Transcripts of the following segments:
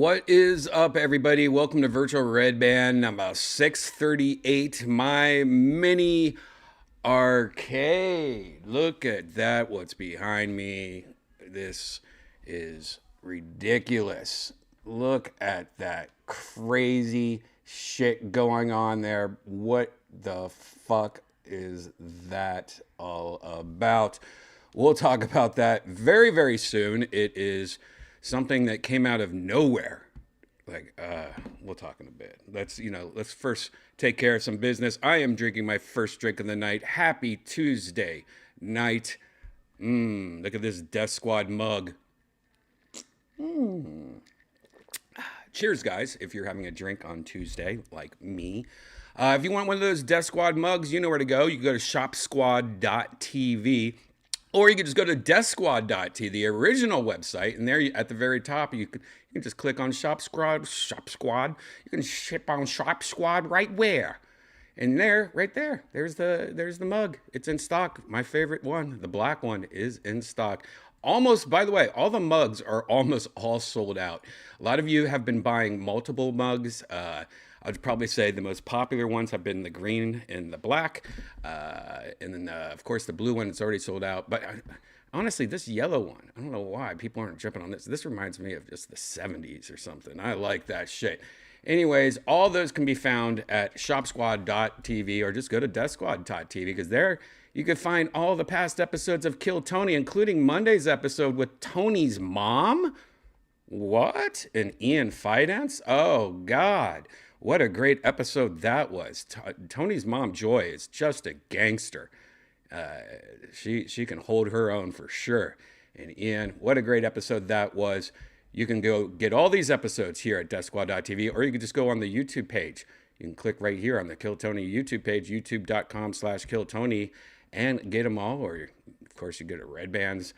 What is up, everybody? Welcome to Virtual Redban number 638, my mini arcade. Look at that, what's behind me. This is ridiculous. Look at that crazy shit going on there. What the fuck is that all about? We'll talk about that very, very soon. It is something that came out of nowhere. We'll talk in a bit. Let's first take care of some business. I am drinking my first drink of the night. Happy Tuesday night. Look at this Death Squad mug. Cheers, guys, if you're having a drink on Tuesday, like me. If you want one of those Death Squad mugs, you know where to go. You can go to shopsquad.tv. Or you can just go to deathsquad.tv, the original website, and there at the very top, you can just click on Shop Squad. You can ship on Shop Squad right where? And there, right there, there's the mug. It's in stock. My favorite one, the black one, is in stock. Almost, by the way, all the mugs are almost all sold out. A lot of you have been buying multiple mugs. I'd probably say the most popular ones have been the green and the black. And then, of course, the blue one is already sold out. But honestly, this yellow one, I don't know why people aren't jumping on this. This reminds me of just the 70s or something. I like that shit. Anyways, all those can be found at shopsquad.tv or just go to deathsquad.tv because there you can find all the past episodes of Kill Tony, including Monday's episode with Tony's mom. What? And Ian Fidance? Oh, God. What a great episode that was. Tony's mom, Joy, is just a gangster. She can hold her own for sure. And Ian, what a great episode that was. You can go get all these episodes here at deathsquad.tv, or you can just go on the YouTube page. You can click right here on the Kill Tony YouTube page, youtube.com/KillTony, and get them all. Or, of course, you go to Redban's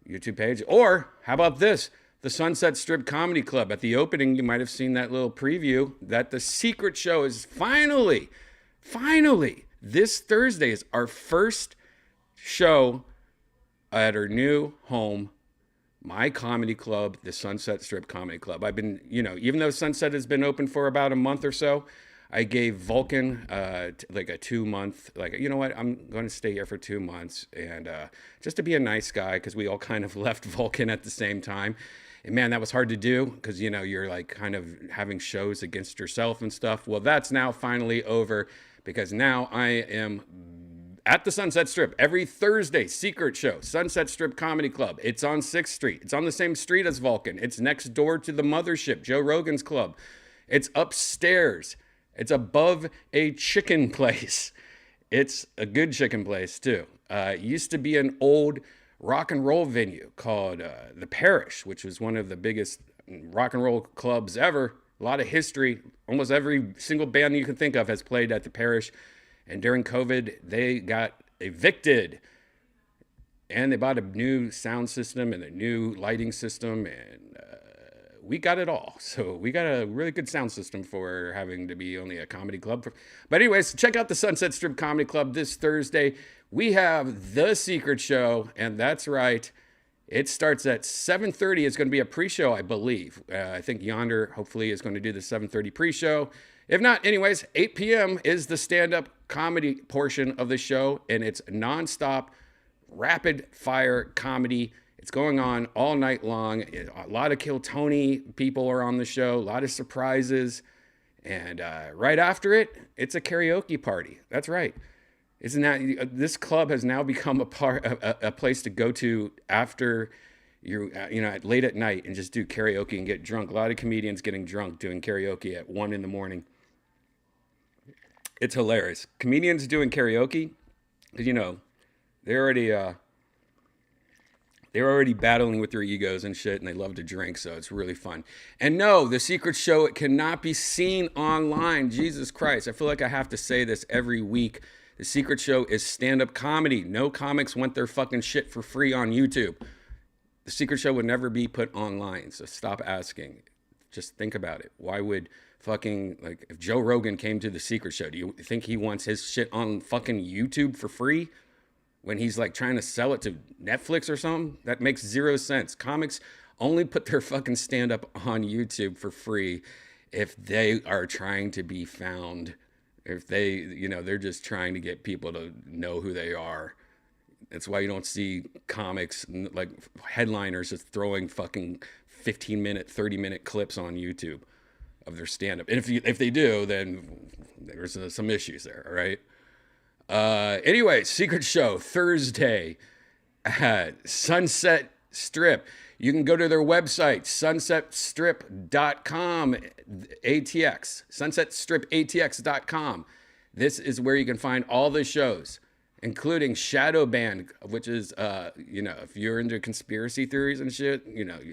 YouTube page. Or, how about this? The Sunset Strip Comedy Club. At the opening, you might have seen that little preview that the secret show is finally, this Thursday is our first show at our new home, my comedy club, the Sunset Strip Comedy Club. I've been, even though Sunset has been open for about a month or so, I gave Vulcan like a 2-month, you know what, I'm going to stay here for 2 months. And just to be a nice guy, because we all kind of left Vulcan at the same time. And man, that was hard to do because, you're like kind of having shows against yourself and stuff. Well, that's now finally over because now I am at the Sunset Strip every Thursday, secret show, Sunset Strip Comedy Club. It's on 6th Street. It's on the same street as Vulcan. It's next door to the Mothership, Joe Rogan's club. It's upstairs. It's above a chicken place. It's a good chicken place too. It used to be an old rock and roll venue called the Parish, which was one of the biggest rock and roll clubs ever. A lot of history. Almost every single band you can think of has played at the Parish. And during COVID, they got evicted. And they bought a new sound system and a new lighting system. And we got it all. So we got a really good sound system for having to be only a comedy club. But anyways, check out the Sunset Strip Comedy Club this Thursday. We have the secret show, and that's right. It starts at 7:30. It's going to be a pre-show, I believe. I think Yonder, hopefully, is going to do the 7:30 pre-show. If not, anyways, 8 p.m. is the stand-up comedy portion of the show, and it's nonstop, rapid-fire comedy. It's going on all night long. A lot of Kill Tony people are on the show, a lot of surprises. And right after it, it's a karaoke party. That's right. Isn't that this club has now become a place to go to after late at night and just do karaoke and get drunk. A lot of comedians getting drunk doing karaoke at 1 a.m. It's hilarious. Comedians doing karaoke, because they're already battling with their egos and shit, and they love to drink, so it's really fun. And no, the secret show, it cannot be seen online. Jesus Christ, I feel like I have to say this every week. The secret show is stand-up comedy. No comics want their fucking shit for free on YouTube. The secret show would never be put online, so stop asking. Just think about it. Why would if Joe Rogan came to the secret show, do you think he wants his shit on fucking YouTube for free? When he's like trying to sell it to Netflix or something? That makes zero sense. Comics only put their fucking stand-up on YouTube for free if they are trying to be found. If they, they're just trying to get people to know who they are. That's why you don't see comics like headliners just throwing fucking 15-minute, 30-minute clips on YouTube of their stand-up. And if they do, then there's some issues there, all right? Anyway, Secret Show, Thursday at Sunset Strip. You can go to their website, sunsetstrip.com, ATX, sunsetstripatx.com. This is where you can find all the shows, including Shadow Band, which is, if you're into conspiracy theories and shit,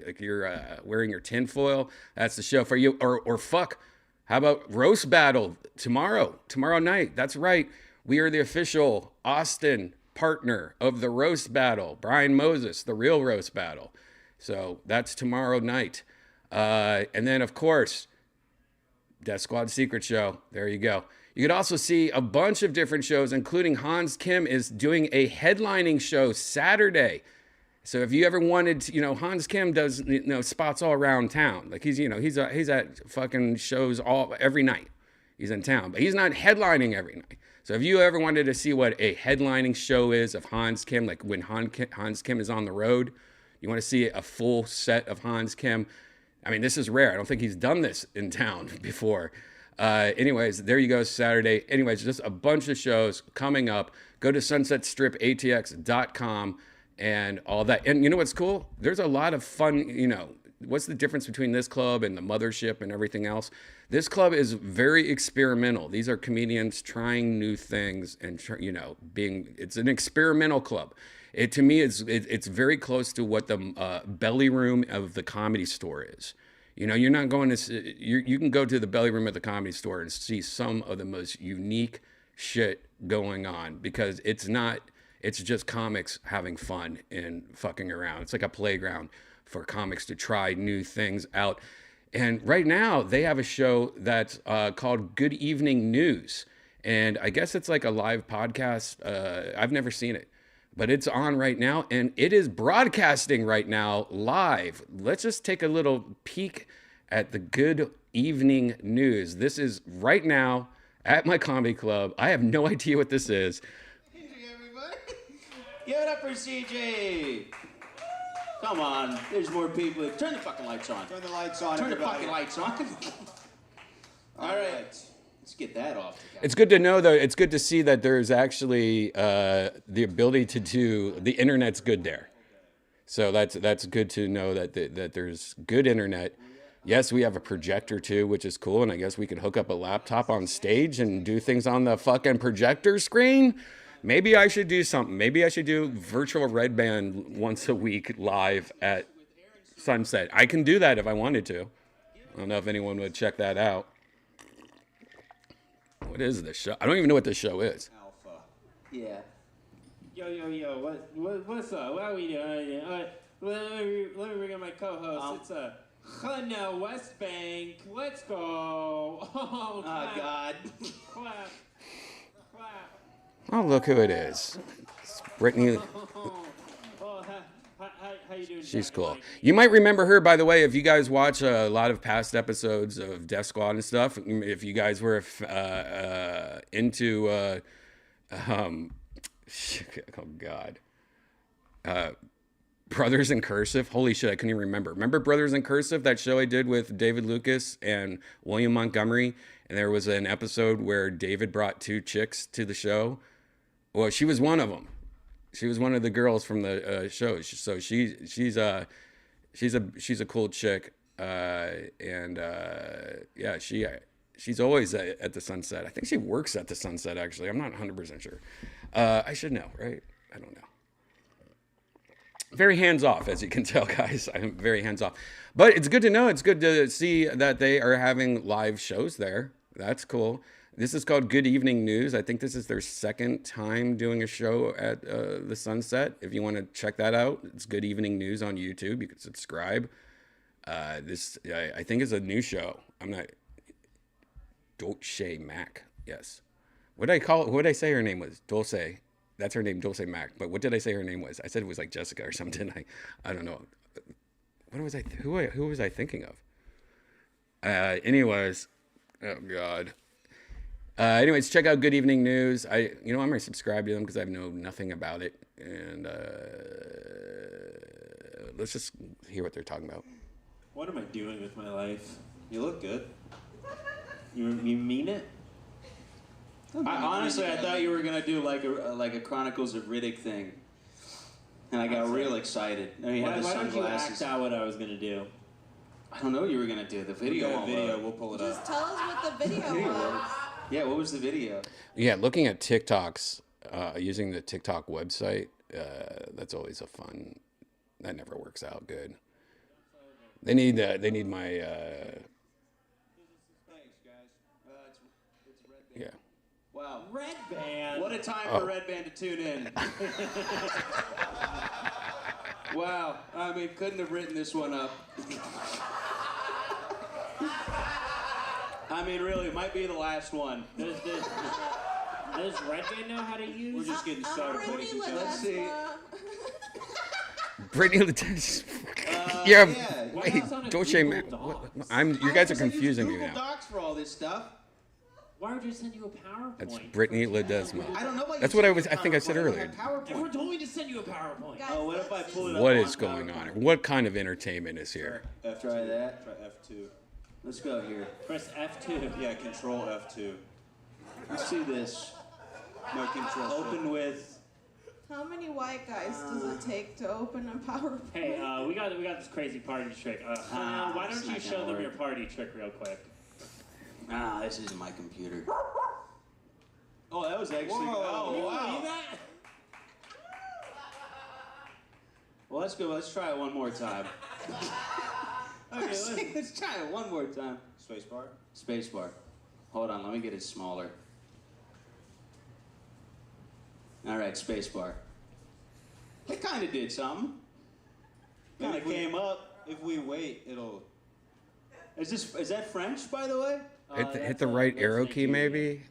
like you're wearing your tinfoil, that's the show for you. Or fuck, how about Roast Battle tomorrow night? That's right. We are the official Austin partner of the Roast Battle. Brian Moses, the real Roast Battle. So that's tomorrow night. And then, of course, Death Squad Secret Show. There you go. You could also see a bunch of different shows, including Hans Kim is doing a headlining show Saturday. So if you ever wanted to, Hans Kim does, spots all around town. Like he's at fucking shows every night. He's in town, but he's not headlining every night. So if you ever wanted to see what a headlining show is of Hans Kim, like when Hans Kim is on the road, you want to see a full set of Hans Kim. I mean, this is rare. I don't think he's done this in town before. Anyways, there you go, Saturday. Anyways, just a bunch of shows coming up. Go to sunsetstripatx.com and all that. And you know what's cool? There's a lot of fun, what's the difference between this club and the mothership and everything else? This club is very experimental. These are comedians trying new things and, it's an experimental club. To me, it's very close to what the belly room of the Comedy Store is. You're not going to, you can go to the belly room at the Comedy Store and see some of the most unique shit going on, because it's just comics having fun and fucking around. It's like a playground for comics to try new things out. And right now they have a show that's called Good Evening News. And I guess it's like a live podcast. I've never seen it, but it's on right now, and it is broadcasting right now live. Let's just take a little peek at the Good Evening News. This is right now at my comedy club. I have no idea what this is. Hey, everybody. Give it up for CJ. Come on, there's more people. Turn the fucking lights on. Turn the lights on, Turn everybody. the fucking lights on. All right. Let's get that off. It's good to know, though. It's good to see that there's actually the ability to do, the internet's good there. So that's good to know that there's good internet. Yes, we have a projector too, which is cool. And I guess we can hook up a laptop on stage and do things on the fucking projector screen. Maybe I should do something. Maybe I should do virtual Redban once a week live at Sunset. I can do that if I wanted to. I don't know if anyone would check that out. What is this show? I don't even know what this show is. Alpha. Yeah. Yo, what's up? What are we doing? Let me bring in my co-host. It's Hannah Westbank. Let's go. Oh, God. Clap. Oh, look who it is. It's Brittany. Oh, how you doing? She's cool. You might remember her, by the way, if you guys watch a lot of past episodes of Death Squad and stuff. If you guys were into, oh God, Brothers in Cursive. Holy shit, I couldn't even remember. Remember Brothers in Cursive, that show I did with David Lucas and William Montgomery? And there was an episode where David brought two chicks to the show. Well, she was one of them. She was one of the girls from the show. So she's a cool chick, and she's always at the Sunset. I think she works at the Sunset, actually. I'm not 100% sure. I should know, right? I don't know. Very hands off, as you can tell, guys. I'm very hands off, but it's good to know. It's good to see that they are having live shows there. That's cool. This is called Good Evening News. I think this is their second time doing a show at the Sunset. If you want to check that out, it's Good Evening News on YouTube. You can subscribe. This, I think, is a new show. I'm not... Dolce Mac. Yes. What did I call it? What did I say her name was? Dulce. That's her name, Dulce Mac. But what did I say her name was? I said it was like Jessica or something. I don't know. what was I? Who was I thinking of? Anyways, oh god. Anyways, check out Good Evening News. I'm gonna subscribe to them because I know nothing about it, and let's just hear what they're talking about. What am I doing with my life? You look good. You mean it? Honestly, I thought you were gonna do like a Chronicles of Riddick thing, and I got real excited. And you had the Why don't you sunglasses. act out what I was gonna do? I don't know what you were gonna do. The video. We'll pull it Just up. tell us what the video was. Yeah, what was the video? Yeah, looking at TikToks, using the TikTok website, that's always a fun. That never works out good. They need my Thanks, guys. It's Redban. yeah. Wow. Redban. What a time for Redban to tune in. Wow. I mean, couldn't have written this one up. I mean, really, it might be the last one. Does Redban know how to use? We're just getting started, ladies and gentlemen. Let's see. Brittany Ledesma. Yeah. Wait, that's on a don't shame me. Google Docs? You guys are Because I use confusing me Google now. Docs for all this stuff. Why would you send you a PowerPoint? That's Brittany Ledesma. I don't know why. That's what I think I said earlier. Everyone told me to send you a PowerPoint. Guys, Oh, what if I let's pull see. it up? What on is going PowerPoint? on? What kind of entertainment is here? F2. Try that. Try F2. Let's go here. Press F2. Yeah, Control F2. Let's see this. No, Control. Open with. How many white guys does it take to open a PowerPoint? Hey, we got this crazy party trick. Why don't it's you not show gonna them work. your party trick real quick? This isn't my computer. Oh, that was actually. Whoa. Oh, You wow. believe that? Well, let's go. Let's try it one more time. Okay, let's try it one more time. Spacebar. Spacebar. Hold on, let me get it smaller. All right, spacebar. It kind of did something. Kind of came up. If we wait, it'll. Is that French, by the way? Hit the right arrow key, maybe.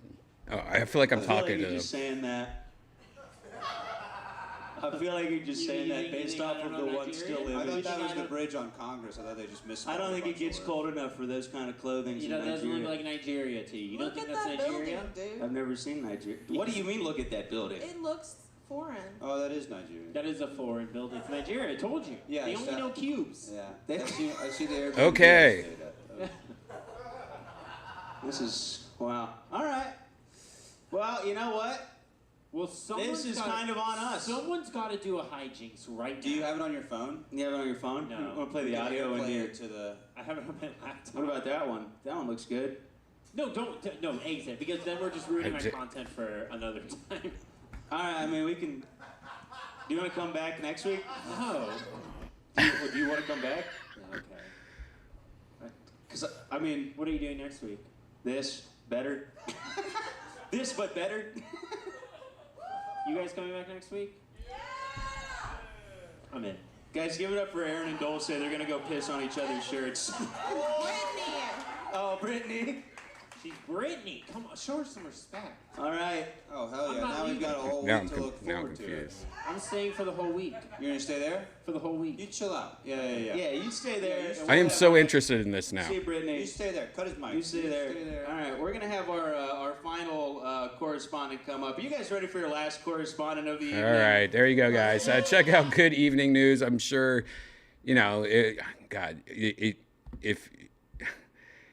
Oh, I feel like I'm I feel talking like you're to. just saying that. I feel like you're just saying that based off of the one still I image. thought that was the bridge on Congress. I thought they just missed. I don't think it gets cold enough for those kind of clothing. You know, that doesn't look like Nigeria to you. You Look don't think at that's that Nigeria? building, dude. I've never seen Nigeria. What do you mean? Look at that building. It looks foreign. Oh, that is Nigeria. That is a foreign building. It's Nigeria. I told you. Yeah, They it's only that- know cubes. Yeah. I see the Airbnb. Okay. This is wow. All right. Well, you know what? Well, someone's is gotta- kind of on us. Someone's got to do a hijinks right now. Do you have it on your phone? You have it on your phone? No. You want to play the Yeah, audio in play here? it to the. I have it on my laptop. What about that one? That one looks good. No, no, exit, because then we're just ruining my Exit. content for another time. All right. I mean, we can. Do you want to come back next week? No. Do you want to come back? Okay. Because I mean, What are you doing next week? this better. This but better. You guys coming back next week? I'm in. Guys, give it up for Aaron and Dulce. They're gonna go piss on each other's shirts. Brittany! Oh, Brittany. She's Brittany. Come on, show her some respect. All right. Oh hell I'm yeah! not Now we've leaving. got a whole Now week I'm, to look now I'm forward to. confused. I'm staying for the whole week. You're gonna stay there? For the whole week. You chill out. Yeah. Yeah, you stay there. Yeah, and I am we'll so have- interested in this now. See, Brittany. You stay there. Cut his mic. You stay there. Stay there. All right, we're gonna have our final correspondent come up. Are you guys ready for your last correspondent of the evening? All right, there you go, guys. Check out Good Evening News. I'm sure,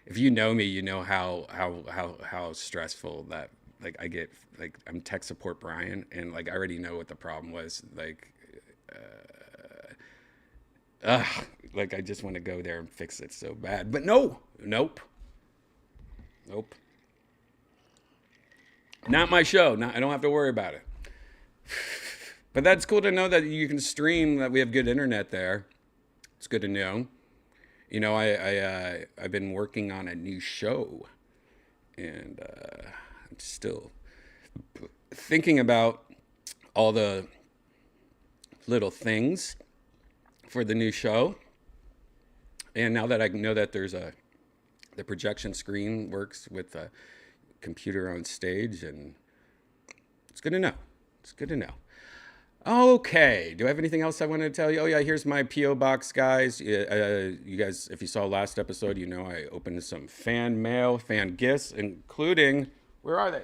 if you know me, you know how stressful that I get. Like I'm tech support Brian, and I already know what the problem was. I just want to go there and fix it so bad, but nope. Not my show. I don't have to worry about it. But that's cool to know that you can stream. That we have good internet there. It's good to know. I've been working on a new show, and I'm still thinking about all the little things for the new show. And now that I know that the projection screen works with a computer on stage, and it's good to know. Okay. Do I have anything else I wanted to tell you? Oh yeah, here's my PO box, guys. You guys, if you saw last episode, you know I opened some fan mail, fan gifts, including, where are they?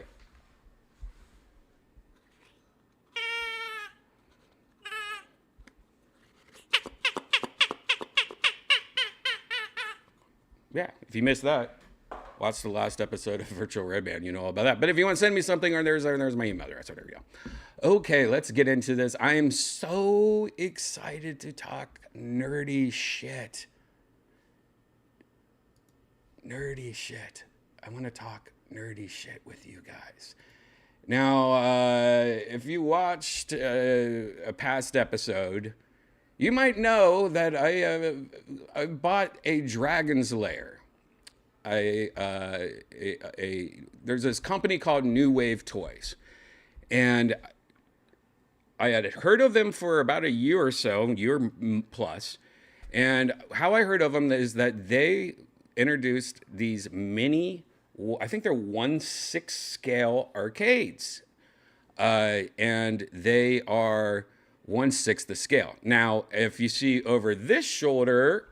Yeah, if you missed that, watch the last episode of Virtual Redban. You know all about that. But if you want to send me something, or there's my email address. So there we go. Okay, let's get into this. I am so excited to talk nerdy shit. Nerdy shit. I want to talk nerdy shit with you guys. Now, if you watched a past episode, you might know that I bought a Dragon's Lair. There's this company called New Wave Toys, and I had heard of them for about a year or so, year plus. And how I heard of them is that they introduced these mini, I think they're 1/6 scale arcades, and they are 1/6 the scale. Now, if you see over this shoulder,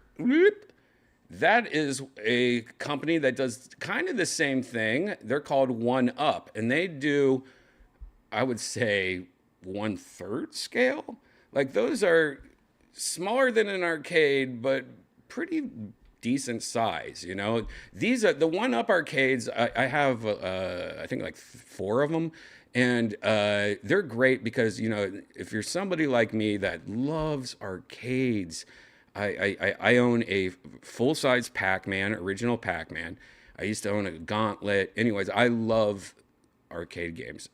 that is a company that does kind of the same thing. They're called One Up, and they do, I would say, 1/3 scale. Like, those are smaller than an arcade, but pretty decent size, you know. These are the One Up arcades. I have I think like 4 of them, and they're great because, you know, if you're somebody like me that loves arcades, I own a full-size Pac-Man, original Pac-Man. I used to own a Gauntlet. Anyways, I love arcade games.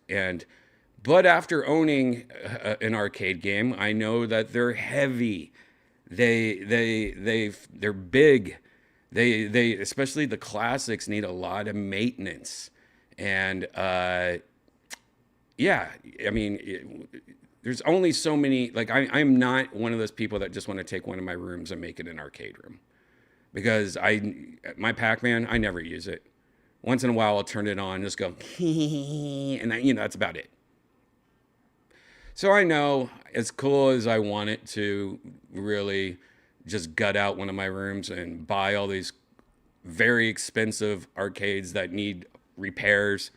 But after owning an arcade game, I know that they're heavy. They're big. They especially the classics need a lot of maintenance. And yeah, I mean, there's only so many. Like, I'm not one of those people that just want to take one of my rooms and make it an arcade room, because my Pac-Man, I never use it. Once in a while, I'll turn it on, just go, and that's about it. So I know, as cool as I want it to really just gut out one of my rooms and buy all these very expensive arcades that need repairs,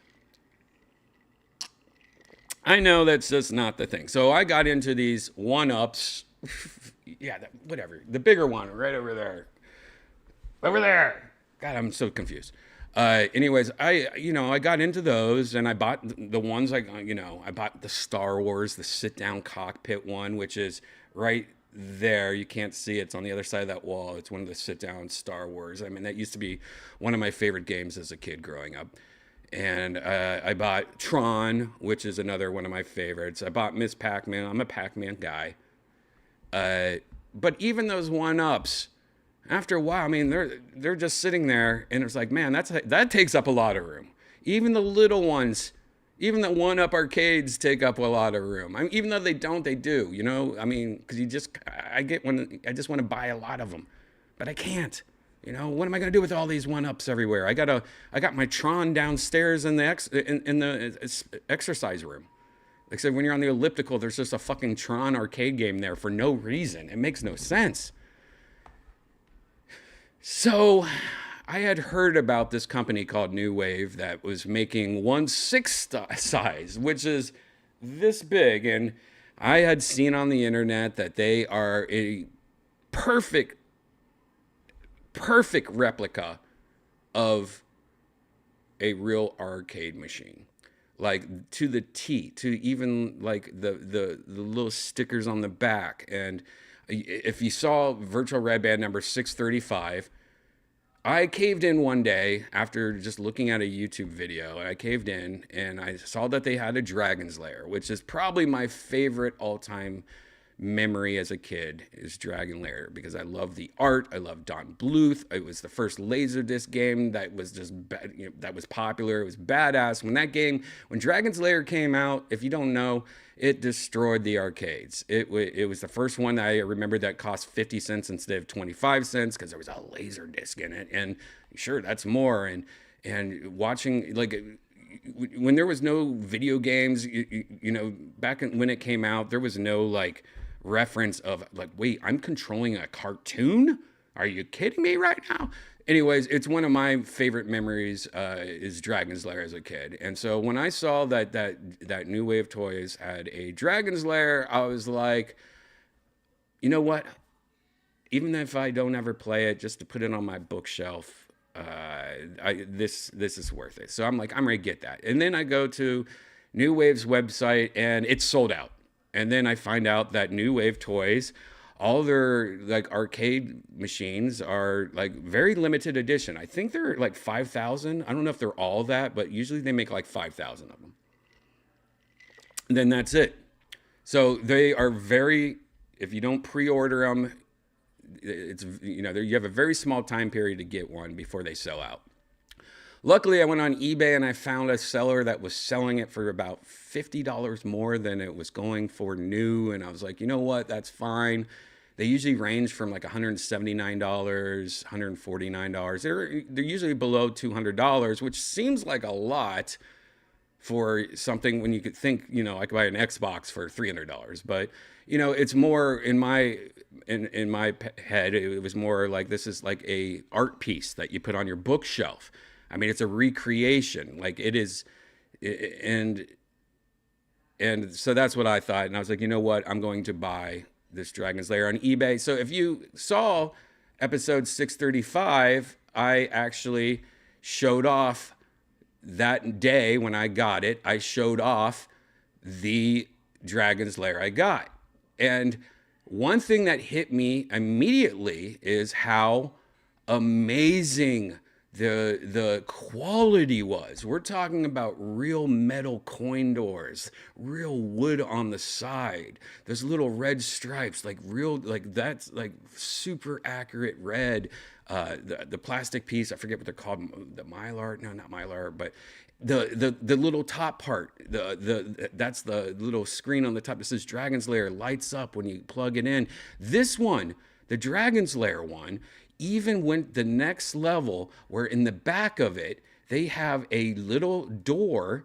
I know that's just not the thing. So I got into these one-ups. Yeah, whatever. The bigger one right over there. Over there. God, I'm so confused. Anyways, I got into those, and I bought the ones I bought the Star Wars, the sit-down cockpit one, which is right there. You can't see it. It's on the other side of that wall. It's one of the sit-down Star Wars. I mean, that used to be one of my favorite games as a kid growing up. And I bought Tron, which is another one of my favorites. I bought Miss Pac-Man. I'm a Pac-Man guy. But even those one-ups, after a while, I mean, they're just sitting there, and it's like, man, that takes up a lot of room. Even the little ones, even the one-up arcades take up a lot of room. I mean, even though they don't, they do. You know, I mean, because I just want to buy a lot of them, but I can't. You know, what am I going to do with all these one-ups everywhere? I got my Tron downstairs in the exercise room. Except when you're on the elliptical, there's just a fucking Tron arcade game there for no reason. It makes no sense. So I had heard about this company called New Wave that was making 1/6 size, which is this big. And I had seen on the internet that they are a perfect replica of a real arcade machine, like to the T, to even like the little stickers on the back. And if you saw Virtual Redban number 635, I caved in one day after just looking at a YouTube video. I caved in and I saw that they had a Dragon's Lair, which is probably my favorite all-time memory as a kid, is Dragon Lair, because I love the art. I love Don Bluth. It was the first Laserdisc game that was just that was popular. It was badass. When Dragon's Lair came out, if you don't know, it destroyed the arcades. It was the first one that I remember that cost 50 cents instead of 25 cents because there was a Laserdisc in it. And sure, that's more. And watching, like, when there was no video games, back when it came out, there was no like reference of like, wait, I'm controlling a cartoon? Are you kidding me right now? Anyways, it's one of my favorite memories is Dragon's Lair as a kid. And so when I saw that New Wave Toys had a Dragon's Lair, I was like, you know what? Even if I don't ever play it, just to put it on my bookshelf, this is worth it. So I'm like, I'm ready to get that. And then I go to New Wave's website and it's sold out. And then I find out that New Wave Toys, all their like arcade machines are like very limited edition. I think they're like 5,000. I don't know if they're all that, but usually they make like 5,000 of them. And then that's it. So they are very, if you don't pre-order them, it's, you have a very small time period to get one before they sell out. Luckily, I went on eBay and I found a seller that was selling it for about $50 more than it was going for new. And I was like, you know what? That's fine. They usually range from like $179, $149. They're usually below $200, which seems like a lot for something when you could think, I could buy an Xbox for $300. But, it's more in my head, it was more like this is like a art piece that you put on your bookshelf. I mean, it's a recreation, like it is, and so that's what I thought. And I was like, you know what? I'm going to buy this Dragon's Lair on eBay. So if you saw episode 635, I actually showed off that day when I got it. I showed off the Dragon's Lair I got. And one thing that hit me immediately is how amazing the quality was. We're talking about real metal coin doors, real wood on the side. There's little red stripes, like real, like that's like super accurate red. The plastic piece, I forget what they're called, the mylar, no, not mylar, but the little top part, that's the little screen on the top that says Dragon's Lair lights up when you plug it in. This one, the Dragon's Lair one, even went the next level where in the back of it, they have a little door.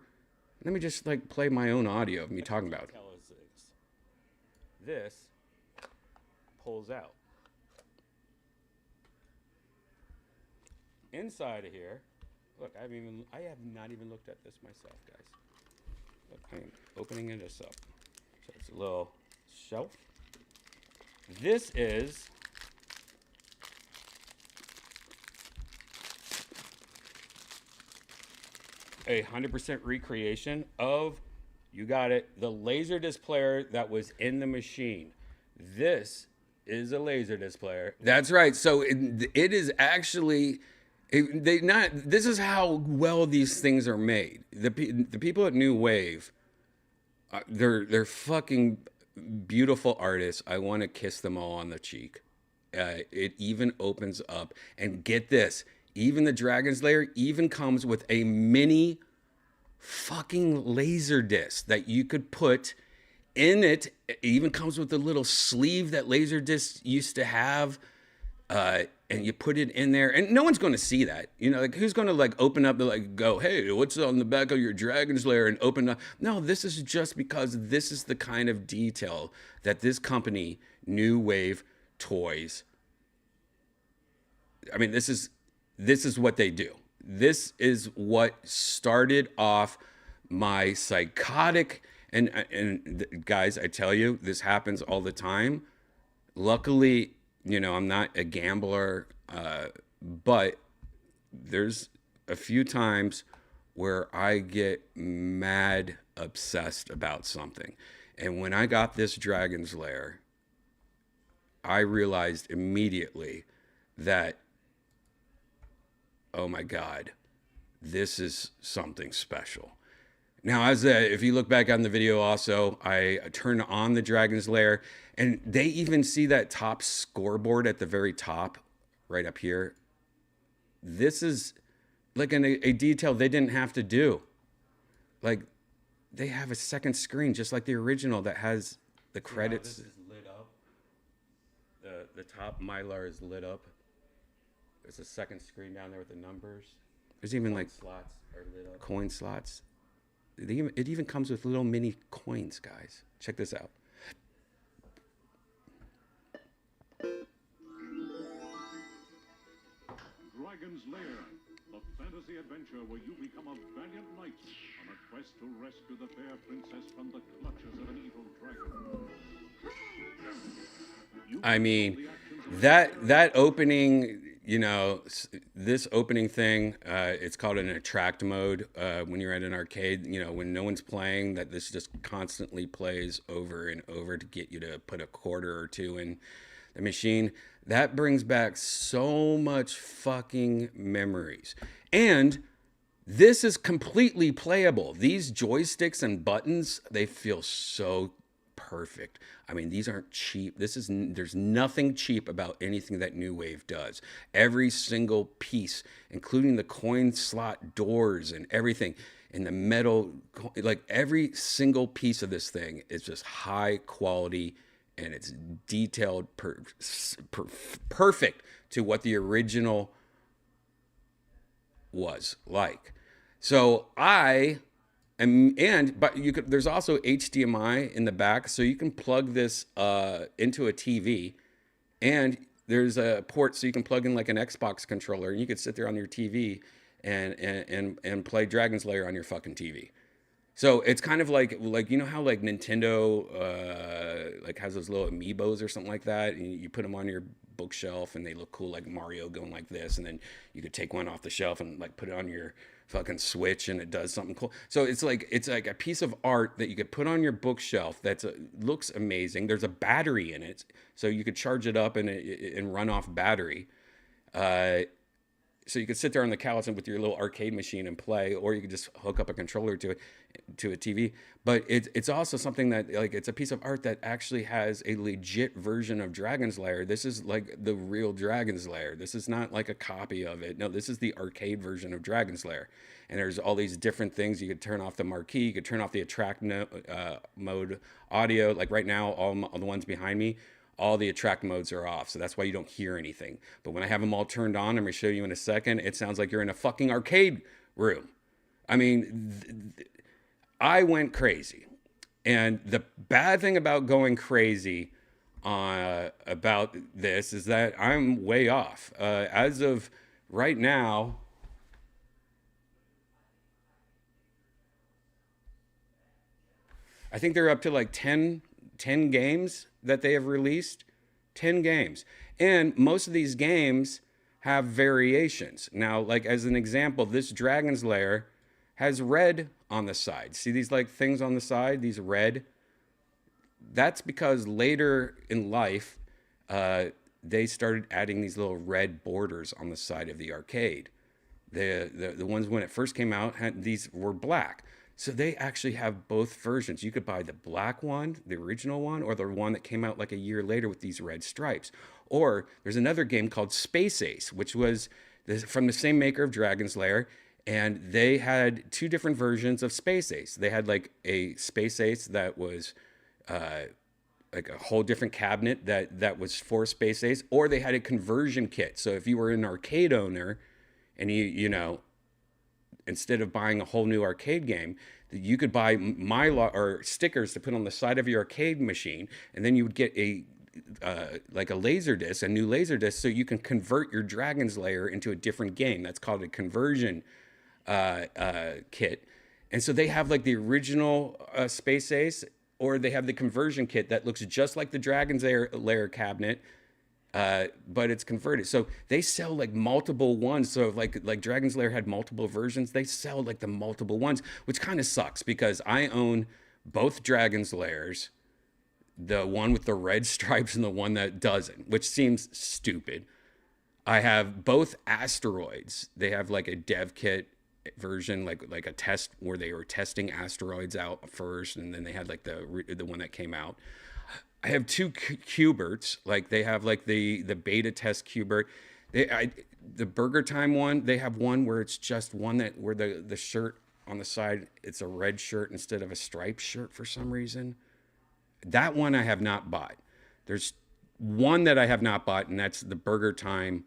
Let me just like play my own audio of me talking about it. This pulls out. Inside of here, look, I have not even looked at this myself, guys. Look, I'm opening this up. So it's a little shelf. This is a 100% recreation of, you got it, the Laserdisc player that was in the machine. This is a Laserdisc player. That's right. So it is actually, this is how well these things are made. The people at New Wave, they're fucking beautiful artists. I want to kiss them all on the cheek. It even opens up, and get this, even the Dragon's Lair even comes with a mini fucking laser disc that you could put in it. It even comes with a little sleeve that Laserdisc used to have, and you put it in there, and no one's going to see that. Like who's going to like open up and like go, hey, what's on the back of your Dragon's Lair, and open up? No, this is just because this is the kind of detail that this company, New Wave Toys, I mean, this is what they do. This is what started off my psychotic, and guys, I tell you, this happens all the time. Luckily, I'm not a gambler, but there's a few times where I get mad obsessed about something. And when I got this Dragon's Lair, I realized immediately that, oh my God, this is something special. Now, if you look back on the video also, I turned on the Dragon's Lair, and they even see that top scoreboard at the very top, right up here. This is like a detail they didn't have to do. Like, they have a second screen, just like the original, that has the credits. This is lit up. The top mylar is lit up. There's a second screen down there with the numbers. There's even like Slots are lit up. coin slots. It even comes with little mini coins, guys. Check this out. Dragon's Lair, the fantasy adventure where you become a valiant knight on a quest to rescue the fair princess from the clutches of an evil dragon. I mean, that opening, you know, this opening thing, it's called an attract mode. When you're at an arcade, you know, when no one's playing, that this just constantly plays over and over to get you to put a quarter or two in the machine. That brings back so much fucking memories. And this is completely playable. These joysticks and buttons, they feel so perfect. I mean, these aren't cheap. There's nothing cheap about anything that New Wave does. Every single piece, including the coin slot doors and everything, and the metal, like every single piece of this thing is just high quality, and it's detailed, perfect to what the original was like. So but you could. There's also HDMI in the back, so you can plug this into a TV, and there's a port so you can plug in like an Xbox controller, and you could sit there on your TV and play Dragon's Lair on your fucking TV. So it's kind of like you know how like Nintendo like has those little amiibos or something like that, and you put them on your bookshelf and they look cool like Mario going like this, and then you could take one off the shelf and like put it on your fucking Switch and it does something cool. So it's like a piece of art that you could put on your bookshelf looks amazing. There's a battery in it, so you could charge it up and run off battery. So you could sit there on the couch and with your little arcade machine and play, or you could just hook up a controller to a TV. But it's also something that like it's a piece of art that actually has a legit version of Dragon's Lair. This is like the real Dragon's Lair. This is not like a copy of it. No, this is the arcade version of Dragon's Lair. And there's all these different things. You could turn off the marquee. You could turn off the attract mode audio. Like right now, all the ones behind me, all the attract modes are off, so that's why you don't hear anything. But when I have them all turned on, I'm going to show you in a second, it sounds like you're in a fucking arcade room. I mean, I went crazy. And the bad thing about going crazy about this is that I'm way off. As of right now, I think they're up to like 10 games that they have released. 10 games. And most of these games have variations. Now, like as an example, this Dragon's Lair has red on the side. See these like things on the side, these red? That's because later in life, they started adding these little red borders on the side of the arcade. The ones when it first came out, these were black. So they actually have both versions. You could buy the black one, the original one, or the one that came out like a year later with these red stripes. Or there's another game called Space Ace, which was from the same maker of Dragon's Lair, and they had two different versions of Space Ace. They had like a Space Ace that was like a whole different cabinet that was for Space Ace, or they had a conversion kit. So if you were an arcade owner and you know, instead of buying a whole new arcade game, you could buy or stickers to put on the side of your arcade machine, and then you would get like a laser disc, a new laser disc, so you can convert your Dragon's Lair into a different game. That's called a conversion kit. And so they have like the original Space Ace, or they have the conversion kit that looks just like the Dragon's Lair cabinet, but it's converted. So they sell like multiple ones. So like Dragon's Lair had multiple versions. They sell like the multiple ones, which kind of sucks because I own both Dragon's Lairs, the one with the red stripes and the one that doesn't, which seems stupid. I have both Asteroids. They have like a dev kit version, like a test where they were testing Asteroids out first, and then they had like the one that came out. I have two Q*berts. Like they have like the beta test Q*bert. The Burger Time one, they have one where it's just one where the shirt on the side, it's a red shirt instead of a striped shirt for some reason. That one I have not bought. There's one that I have not bought, and that's the Burger Time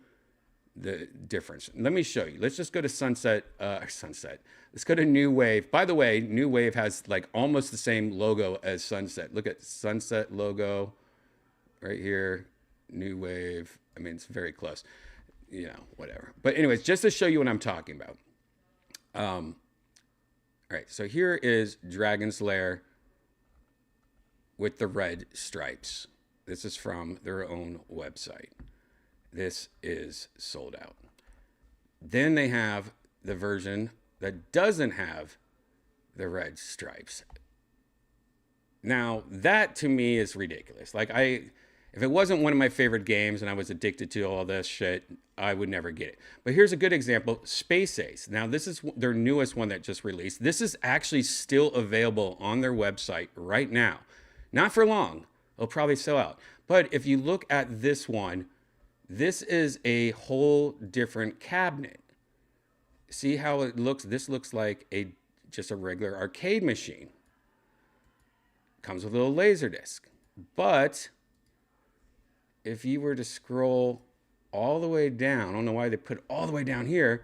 the difference. Let me show you. Let's just go to Sunset. Let's go to New Wave. By the way, New Wave has like almost the same logo as Sunset. Look at Sunset logo right here. New Wave. I mean, it's very close. You know, whatever. But anyways, just to show you what I'm talking about. All right, so here is Dragon's Lair with the red stripes. This is from their own website. This is sold out. Then they have the version that doesn't have the red stripes. Now, that to me is ridiculous. Like, if it wasn't one of my favorite games and I was addicted to all this shit, I would never get it. But here's a good example, Space Ace. Now, this is their newest one that just released. This is actually still available on their website right now. Not for long. It'll probably sell out. But if you look at this one, this is a whole different cabinet. See how it looks? This looks like just a regular arcade machine. Comes with a little laser disc. But if you were to scroll all the way down, I don't know why they put it all the way down here.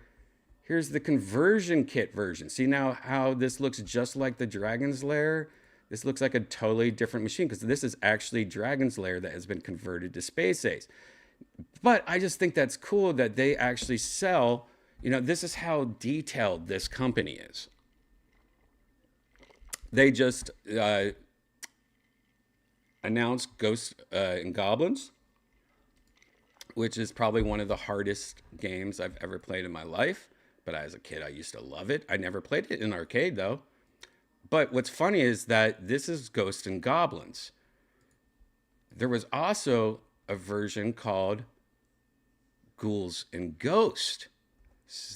Here's the conversion kit version. See now how this looks just like the Dragon's Lair? This looks like a totally different machine because this is actually Dragon's Lair that has been converted to Space Ace. But I just think that's cool that they actually sell, you know, this is how detailed this company is. They just announced Ghosts and Goblins, which is probably one of the hardest games I've ever played in my life. But as a kid, I used to love it. I never played it in arcade, though. But what's funny is that this is Ghosts and Goblins. There was also a version called Ghouls and Ghosts.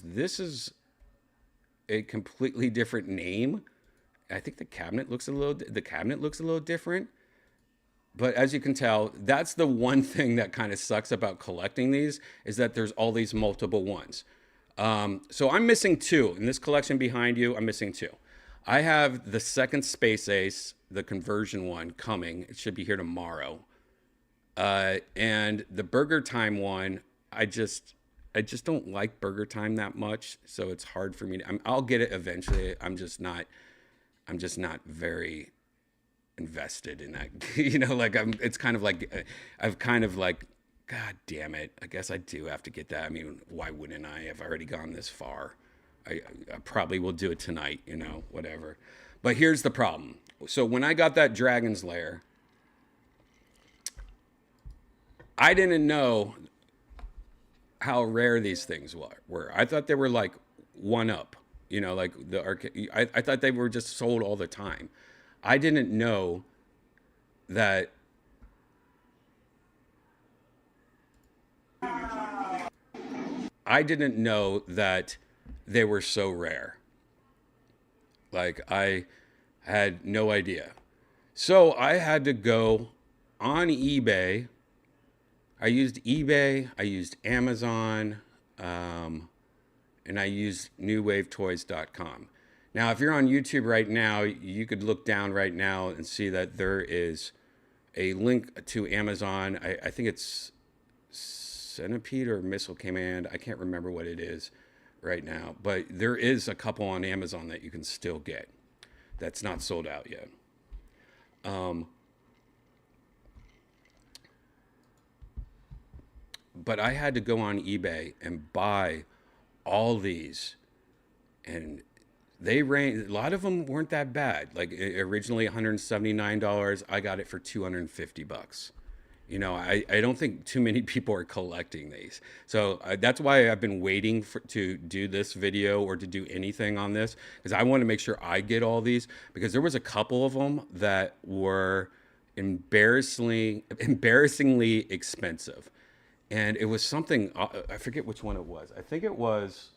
This is a completely different name. I think the cabinet looks a little different. But as you can tell, that's the one thing that kind of sucks about collecting these is that there's all these multiple ones. So I'm missing two. In this collection behind you, I'm missing two. I have the second Space Ace, the conversion one, coming. It should be here tomorrow. And the Burger Time one, I just don't like Burger Time that much, so it's hard for me to, I'll get it eventually. I'm just not very invested in that. You know, like it's kind of like, I've kind of like, God damn it. I guess I do have to get that. I mean, why wouldn't I? I've already gone this far. I probably will do it tonight, you know, whatever. But here's the problem. So when I got that Dragon's Lair, I didn't know how rare these things were. I thought they were like one up, you know, like the arcade. I thought they were just sold all the time. I didn't know that they were so rare. Like, I had no idea. So I had to go on eBay. I used eBay, I used Amazon, and I used newwavetoys.com. Now, if you're on YouTube right now, you could look down right now and see that there is a link to Amazon. I think it's Centipede or Missile Command. I can't remember what it is right now, but there is a couple on Amazon that you can still get that's not sold out yet. But I had to go on eBay and buy all these, and they range, a lot of them weren't that bad. Like originally $179, I got it for $250. You know, I don't think too many people are collecting these. So that's why I've been waiting to do this video or to do anything on this, because I want to make sure I get all these, because there was a couple of them that were embarrassingly expensive. And it was something, I forget which one it was. I think it was,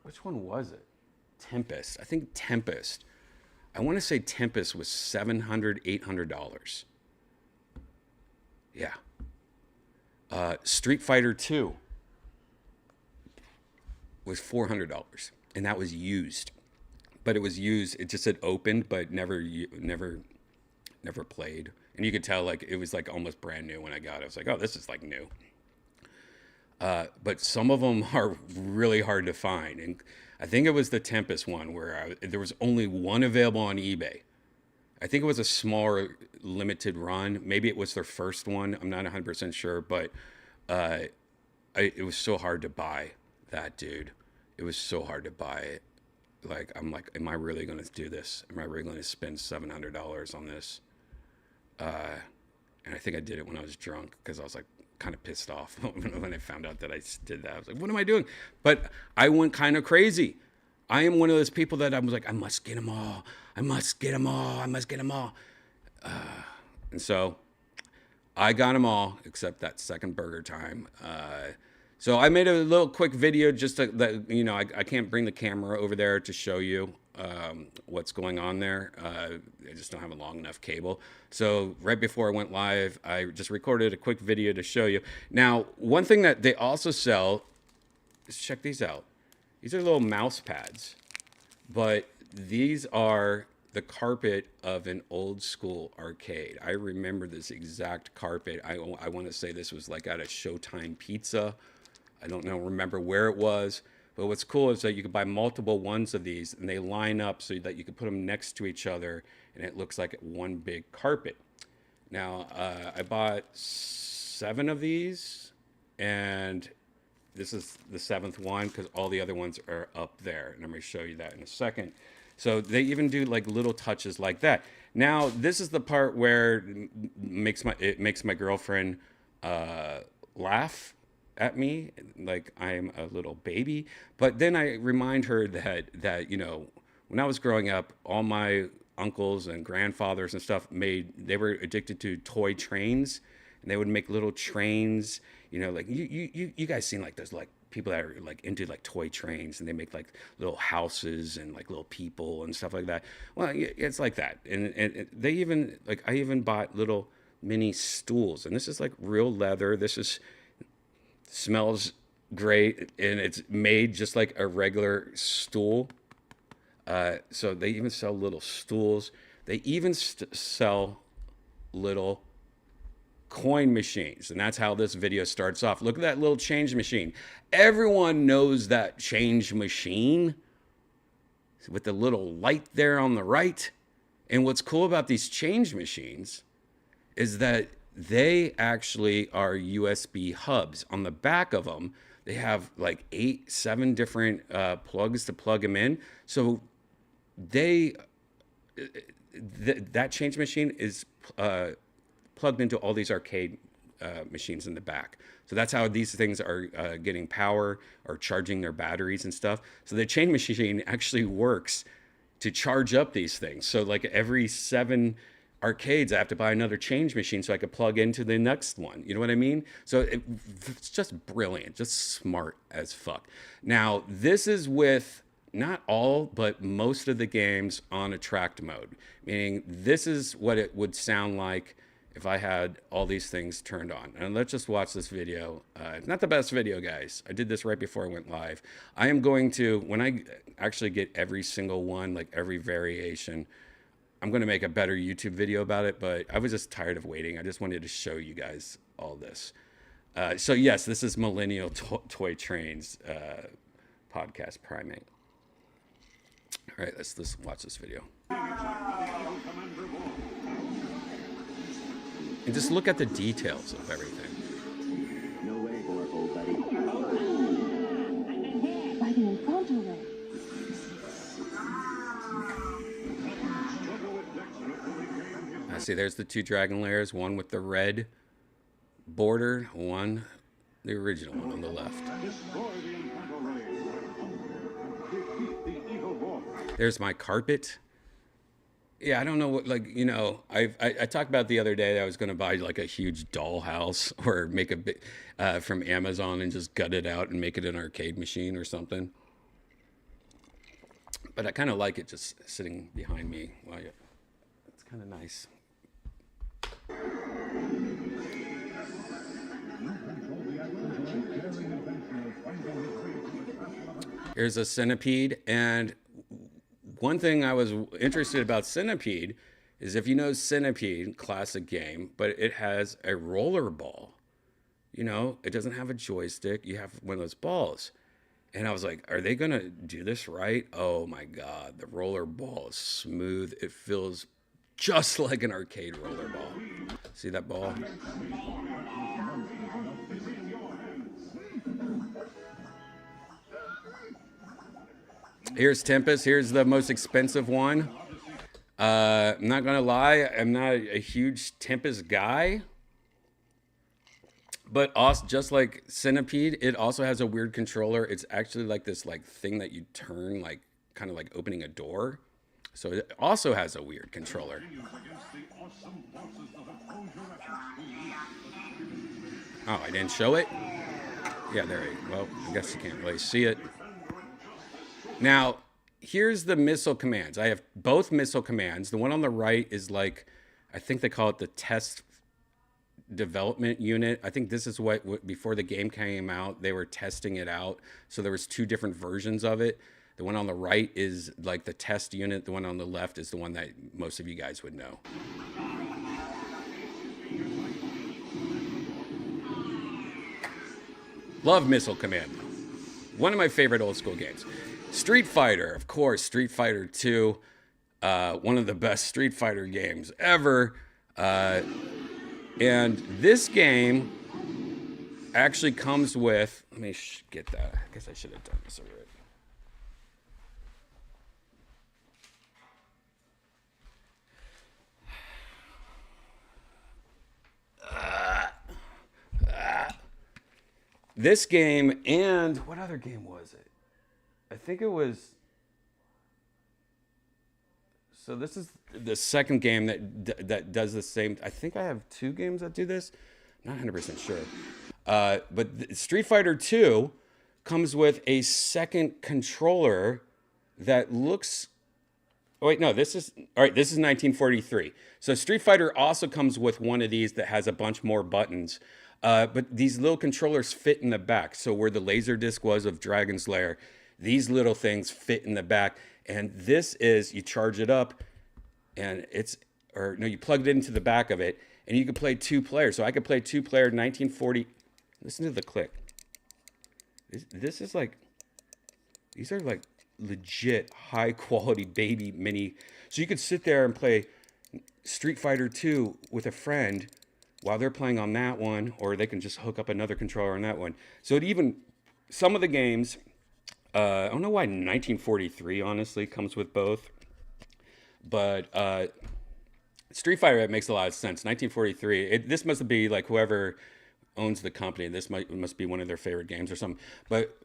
which one was it? Tempest. I think Tempest. I want to say Tempest was $700, $800. Yeah. Street Fighter 2 was $400, and that was used. But it was used, it just said opened, but never played. And you could tell like it was like almost brand new when I got it. I was like, oh, this is like new. But some of them are really hard to find. And I think it was the Tempest one where there was only one available on eBay. I think it was a smaller limited run. Maybe it was their first one. I'm not 100% sure, but it was so hard to buy that, dude. It was so hard to buy it. Like, I'm like, am I really going to do this? Am I really going to spend $700 on this? And I think I did it when I was drunk because I was like kind of pissed off when I found out that I did that. I was like, what am I doing? But I went kind of crazy. I am one of those people that I was like, I must get them all. I must get them all. I must get them all. And so I got them all except that second burger time. So I made a little quick video just to, that, you know, I can't bring the camera over there to show you what's going on there. I just don't have a long enough cable. So right before I went live, I just recorded a quick video to show you. Now, one thing that they also sell is, check these out. These are little mouse pads, but these are the carpet of an old school arcade. I remember this exact carpet. I want to say this was like at a Showtime Pizza. I don't know, remember where it was, but what's cool is that you can buy multiple ones of these and they line up so that you can put them next to each other and it looks like one big carpet. Now, I bought 7 of these and this is the 7th one because all the other ones are up there. And I'm going to show you that in a second. So they even do like little touches like that. Now, this is the part where it makes my girlfriend laugh at me like I'm a little baby. But then I remind her that you know, when I was growing up, all my uncles and grandfathers and stuff they were addicted to toy trains, and they would make little trains. You know, like you guys seen like those like people that are like into like toy trains, and they make like little houses and like little people and stuff like that. Well, it's like that, and they even like I even bought little mini stools, and this is like real leather. Smells great, and it's made just like a regular stool. So they even sell little stools. They even sell little coin machines, and that's how this video starts off. Look at that little change machine. Everyone knows that change machine with the little light there on the right. And what's cool about these change machines is that they actually are USB hubs. On the back of them, they have like 7 different plugs to plug them in. So that change machine is plugged into all these arcade machines in the back. So that's how these things are getting power or charging their batteries and stuff. So the change machine actually works to charge up these things. So like every 7 arcades, I have to buy another change machine so I could plug into the next one. You know what I mean? So it's just brilliant, just smart as fuck. Now, this is with not all, but most of the games on attract mode, meaning this is what it would sound like if I had all these things turned on. And let's just watch this video. It's not the best video, guys. I did this right before I went live. I am going to, when I actually get every single one, like every variation, I'm going to make a better YouTube video about it, but I was just tired of waiting. I just wanted to show you guys all this. So yes, this is Millennial Toy Trains podcast primate. All right, let's watch this video. And just look at the details of everything. No way, old buddy. Fighting in front of it. I see there's the 2 dragon layers, one with the red border, one, the original one on the left. There's my carpet. Yeah, I don't know what, like, you know, I talked about the other day that I was going to buy like a huge dollhouse or make a bit from Amazon and just gut it out and make it an arcade machine or something. But I kind of like it just sitting behind me. Well, yeah, it's kind of nice. Here's a centipede, and one thing I was interested about Centipede is if you know Centipede, classic game, but it has a roller ball. You know, it doesn't have a joystick. You have one of those balls. And I was like, are they going to do this right? Oh my God. The roller ball is smooth. It feels just like an arcade roller ball. See that ball? Here's Tempest. Here's the most expensive one. I'm not going to lie. I'm not a huge Tempest guy. But also, just like Centipede, it also has a weird controller. It's actually like this like thing that you turn, like kind of like opening a door. So it also has a weird controller. Oh, I didn't show it? Yeah, there you go. Well, I guess you can't really see it. Now, here's the missile commands. I have both missile commands. The one on the right is like, I think they call it the test development unit. I think this is what before the game came out, they were testing it out. So there was two different versions of it. The one on the right is like the test unit. The one on the left is the one that most of you guys would know. Love Missile Command. One of my favorite old school games. Street Fighter, of course, Street Fighter 2. One of the best Street Fighter games ever. And this game actually comes with, let me get that. I guess I should have done this already. This game and what other game was it? I think it was. So this is the second game that does the same. I think I have two games that do this. Not 100% sure. But Street Fighter 2 comes with a second controller that looks. Oh wait, no. This is all right. This is 1943. So Street Fighter also comes with one of these that has a bunch more buttons. But these little controllers fit in the back. So where the laser disc was of Dragon's Lair, these little things fit in the back. And this is, you charge it up and you plug it into the back of it and you can play two players. So I could play two player 1940. Listen to the click. This is like, these are like legit high quality baby mini. So you could sit there and play Street Fighter 2 with a friend while they're playing on that one, or they can just hook up another controller on that one. So it even, some of the games, I don't know why 1943 honestly comes with both, but Street Fighter, it makes a lot of sense. 1943, this must be like whoever owns the company. This must be one of their favorite games or something. But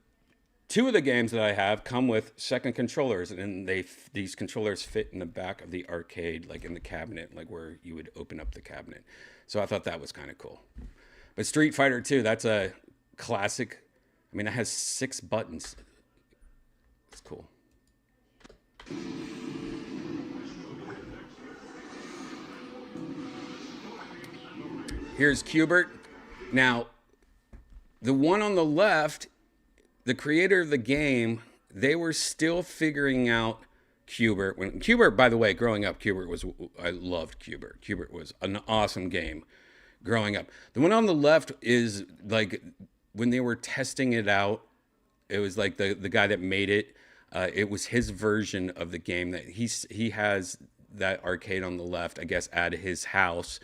two of the games that I have come with second controllers, and these controllers fit in the back of the arcade, like in the cabinet, like where you would open up the cabinet. So I thought that was kind of cool. But Street Fighter 2, that's a classic. I mean, it has 6 buttons. It's cool. Here's Qbert. Now, the one on the left, the creator of the game, they were still figuring out Qbert. When Qbert, by the way, growing up, I loved Qbert. Qbert was an awesome game growing up. The one on the left is like when they were testing it out, it was like the guy that made it. It was his version of the game that he has that arcade on the left, I guess, at his house.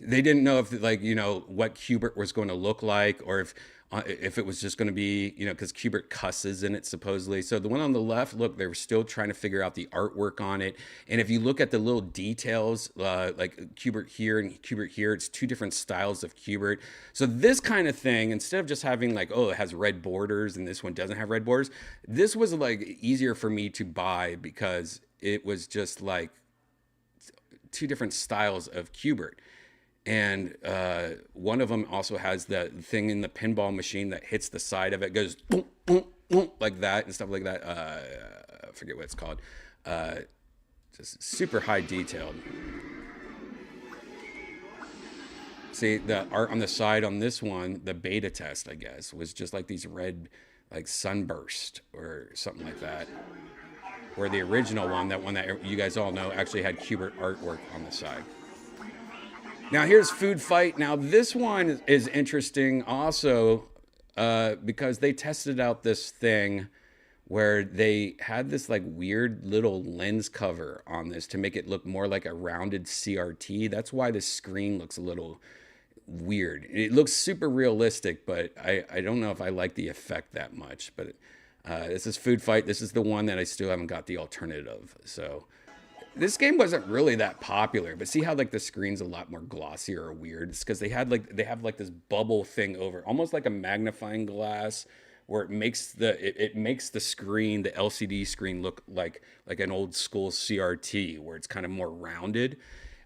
They didn't know if what Qbert was going to look like, or if it was just going to be, because Qbert cusses in it supposedly. So the one on the left, look, they were still trying to figure out the artwork on it. And if you look at the little details, like Qbert here and Qbert here, it's 2 different styles of Qbert. So this kind of thing, instead of just having like, oh, it has red borders and this one doesn't have red borders, this was like easier for me to buy because it was just like 2 different styles of Qbert. And one of them also has the thing in the pinball machine that hits the side of it, goes boom, boom, boom, like that and stuff like that. I forget what it's called. Just super high detailed. See, the art on the side on this one, the beta test, I guess, was just like these red, like sunburst or something like that. or the original one, that one that you guys all know actually had Kubert artwork on the side. Now here's Food Fight. Now this one is interesting also because they tested out this thing where they had this like weird little lens cover on this to make it look more like a rounded CRT. That's why the screen looks a little weird. It looks super realistic, but I don't know if I like the effect that much. But this is Food Fight. This is the one that I still haven't got the alternative. So this game wasn't really that popular, but see how like the screen's a lot more glossy or weird? It's because they have like this bubble thing over, almost like a magnifying glass, where it makes the screen, the LCD screen, look like an old school CRT, where it's kind of more rounded.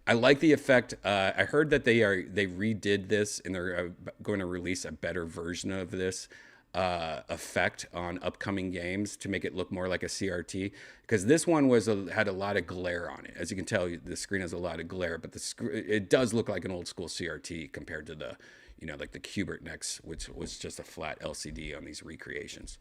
I like the effect. I heard that they redid this and they're going to release a better version of this effect on upcoming games to make it look more like a CRT, because this one had a lot of glare on it. As you can tell, the screen has a lot of glare, but it does look like an old school CRT compared to the, like the Kubert Next, which was just a flat LCD on these recreations.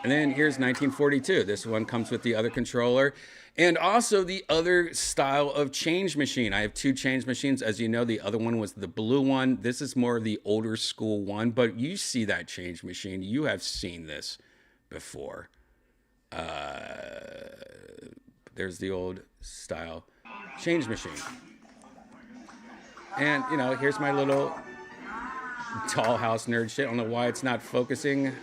And then here's 1942. This one comes with the other controller and also the other style of change machine. I have two change machines. As you know, the other one was the blue one. This is more of the older school one, but you see that change machine. You have seen this before. There's the old style change machine. And, here's my little dollhouse nerd shit. I don't know why it's not focusing.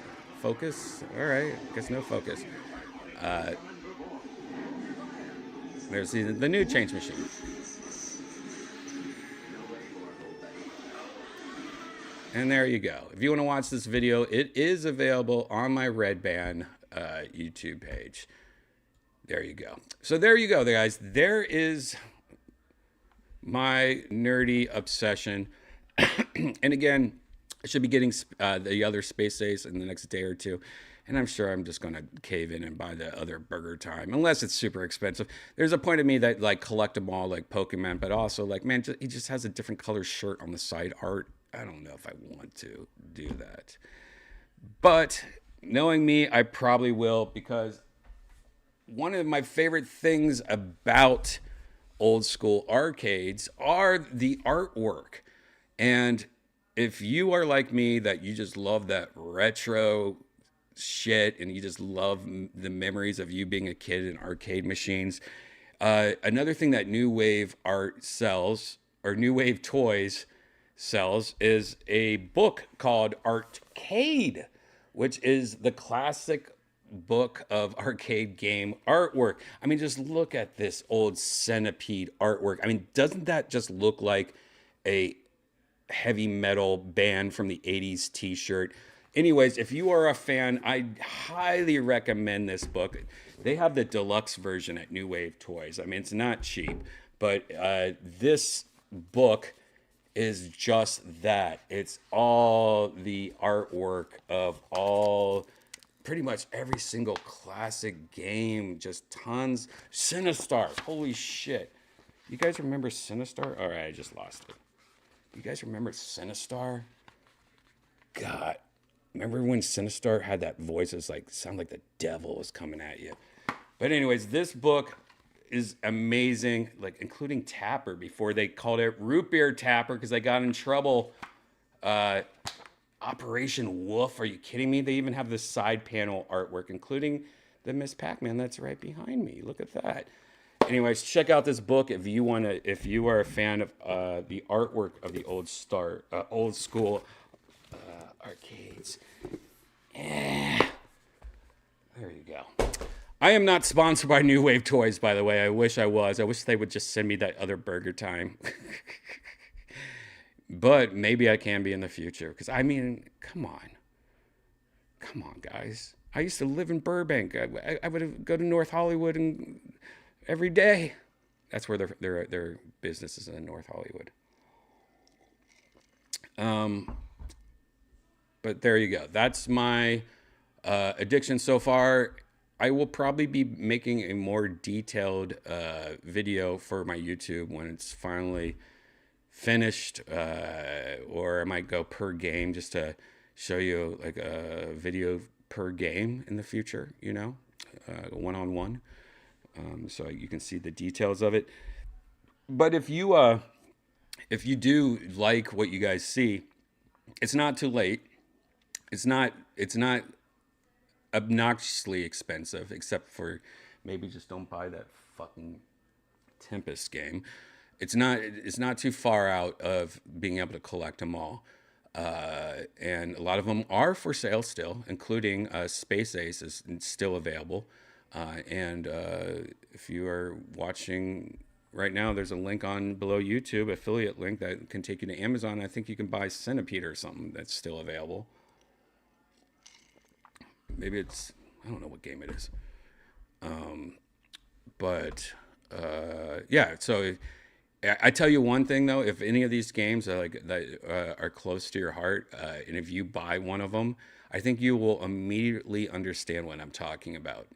Focus? All right, guess no focus. There's the new change machine. And there you go. If you want to watch this video, it is available on my Redban YouTube page. There you go. So there you go, guys. There is my nerdy obsession. And again, I should be getting the other Space Ace in the next day or two. And I'm sure I'm just going to cave in and buy the other Burger Time, unless it's super expensive. There's a point of me that like collect them all like Pokemon, but also like, man, he just has a different color shirt on the side art. I don't know if I want to do that. But knowing me, I probably will, because one of my favorite things about old school arcades are the artwork. And if you are like me, that you just love that retro shit and you just love the memories of you being a kid in arcade machines, another thing that New Wave Art sells, or New Wave Toys sells, is a book called Arcade, which is the classic book of arcade game artwork. I mean, just look at this old Centipede artwork. I mean, doesn't that just look like a heavy metal band from the 80s t-shirt? Anyways, if you are a fan, I highly recommend this book. They have the deluxe version at New Wave Toys. I mean, it's not cheap, but this book is just that. It's all the artwork of pretty much every single classic game, just tons. Sinistar, holy shit. You guys remember Sinistar? All right, I just lost it. You guys remember Sinistar? God, remember when Sinistar had that voice? It was like, sound like the devil was coming at you. But anyways, this book is amazing, like including Tapper before they called it Root Beer Tapper because they got in trouble. Operation Wolf, are you kidding me? They even have the side panel artwork, including the Miss Pac-Man that's right behind me. Look at that. Anyways, check out this book if you are a fan of the artwork of the old school arcades. There you go. I am not sponsored by New Wave Toys, by the way. I wish I was. I wish they would just send me that other Burger Time. But maybe I can be in the future. Because, I mean, come on. Come on, guys. I used to live in Burbank. I would go to North Hollywood and every day. That's where their business is, in North Hollywood. But there you go. That's my addiction so far. I will probably be making a more detailed video for my YouTube when it's finally finished, or I might go per game just to show you like a video per game in the future, you know, one-on-one. So you can see the details of it. But if you do like what you guys see, it's not too late. It's not obnoxiously expensive, except for maybe just don't buy that fucking Tempest game. It's not too far out of being able to collect them all. And a lot of them are for sale still, including Space Ace is still available. And if you are watching right now, there's a link on below YouTube, affiliate link that can take you to Amazon. I think you can buy Centipede or something that's still available. Maybe I don't know what game it is. But yeah, so I tell you one thing though, if any of these games are are close to your heart, and if you buy one of them, I think you will immediately understand what I'm talking about.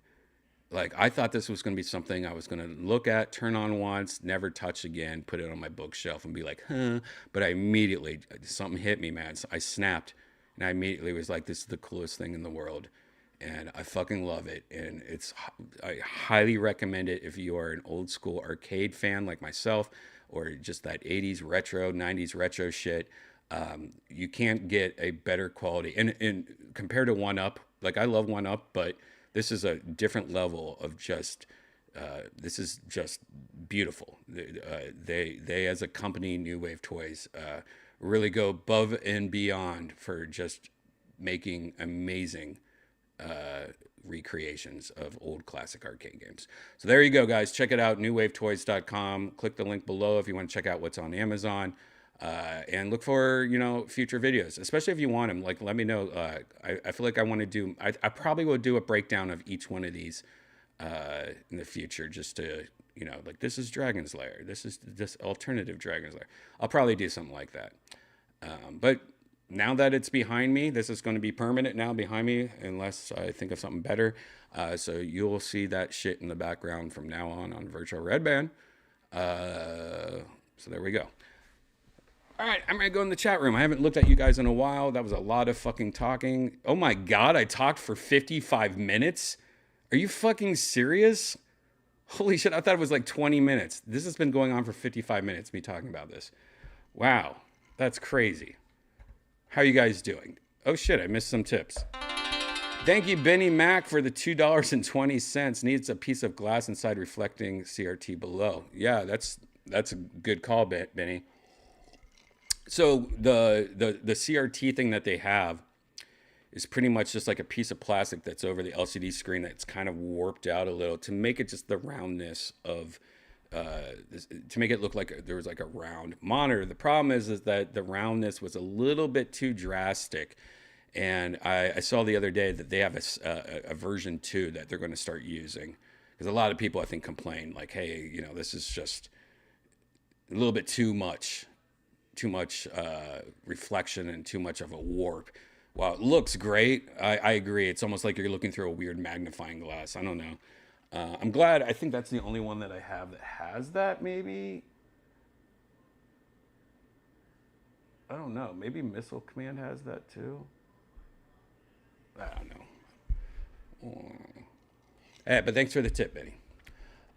Like, I thought this was going to be something I was going to look at, turn on once, never touch again, put it on my bookshelf and be like, huh. But I immediately, something hit me, man. So I snapped, and I immediately was like, this is the coolest thing in the world. And I fucking love it. And I highly recommend it if you are an old school arcade fan like myself, or just that 80s retro, 90s retro shit. You can't get a better quality. And compared to 1UP, like, I love 1UP, but this is a different level of just, this is just beautiful. They as a company, New Wave Toys, really go above and beyond for just making amazing recreations of old classic arcade games. So there you go, guys. Check it out, newwavetoys.com. Click the link below if you want to check out what's on Amazon. And look for, you know, future videos, especially if you want them. Like, let me know. I feel like I want to do, I probably will do a breakdown of each one of these in the future, just to, you know, like, this is Dragon's Lair. This is this alternative Dragon's Lair. I'll probably do something like that. But now that it's behind me, this is going to be permanent now behind me, unless I think of something better. So you'll see that shit in the background from now on Virtual Redban. So there we go. All right, I'm going to go in the chat room. I haven't looked at you guys in a while. That was a lot of fucking talking. Oh my God, I talked for 55 minutes? Are you fucking serious? Holy shit, I thought it was like 20 minutes. This has been going on for 55 minutes, me talking about this. Wow, that's crazy. How you guys doing? Oh shit, I missed some tips. Thank you, Benny Mac, for the $2.20. Needs a piece of glass inside reflecting CRT below. Yeah, that's a good call, Benny. So the CRT thing that they have is pretty much just like a piece of plastic that's over the LCD screen that's kind of warped out a little to make it just the roundness of, to make it look like there was like a round monitor. The problem is that the roundness was a little bit too drastic. And I saw the other day that they have a version 2 that they're going to start using. Because a lot of people, I think, complain like, hey, you know, this is just a little bit too much reflection and too much of a warp. While it looks great, I agree. It's almost like you're looking through a weird magnifying glass. I don't know. I'm glad. I think that's the only one that I have that has that, maybe. I don't know. Maybe Missile Command has that too. I don't know. But thanks for the tip, Benny.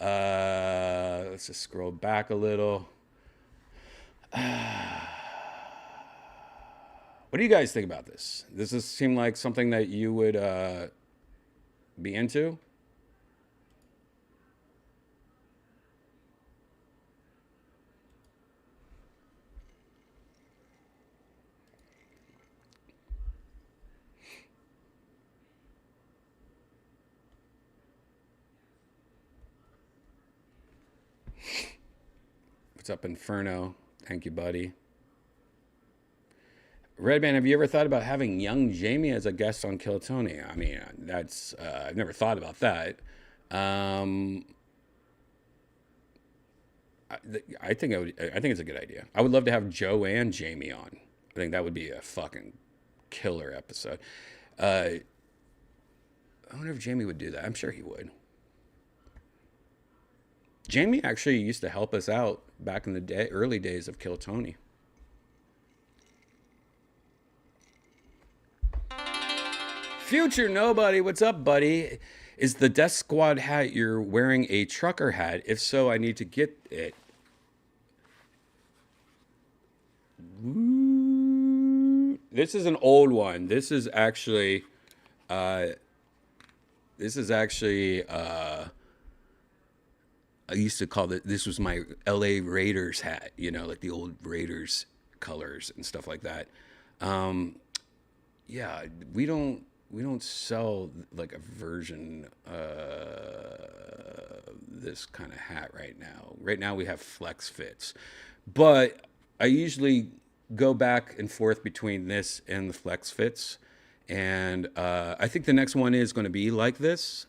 Let's just scroll back a little. What do you guys think about this? Does this seem like something that you would be into? What's up, Inferno? Thank you, buddy. Redban, have you ever thought about having young Jamie as a guest on Kill Tony? I mean, that's I've never thought about that. I think it's a good idea. I would love to have Joe and Jamie on. I think that would be a fucking killer episode. I wonder if Jamie would do that. I'm sure he would. Jamie actually used to help us out back in the early days of Kill Tony. Future Nobody, what's up, buddy? Is the Death Squad hat you're wearing a trucker hat? If so, I need to get it. This is an old one. This is actually I used to call it, this was my LA Raiders hat, you know, like the old Raiders colors and stuff like that. Yeah, we don't sell like a version this kind of hat right now. Right now we have flex fits, but I usually go back and forth between this and the flex fits. And I think the next one is going to be like this.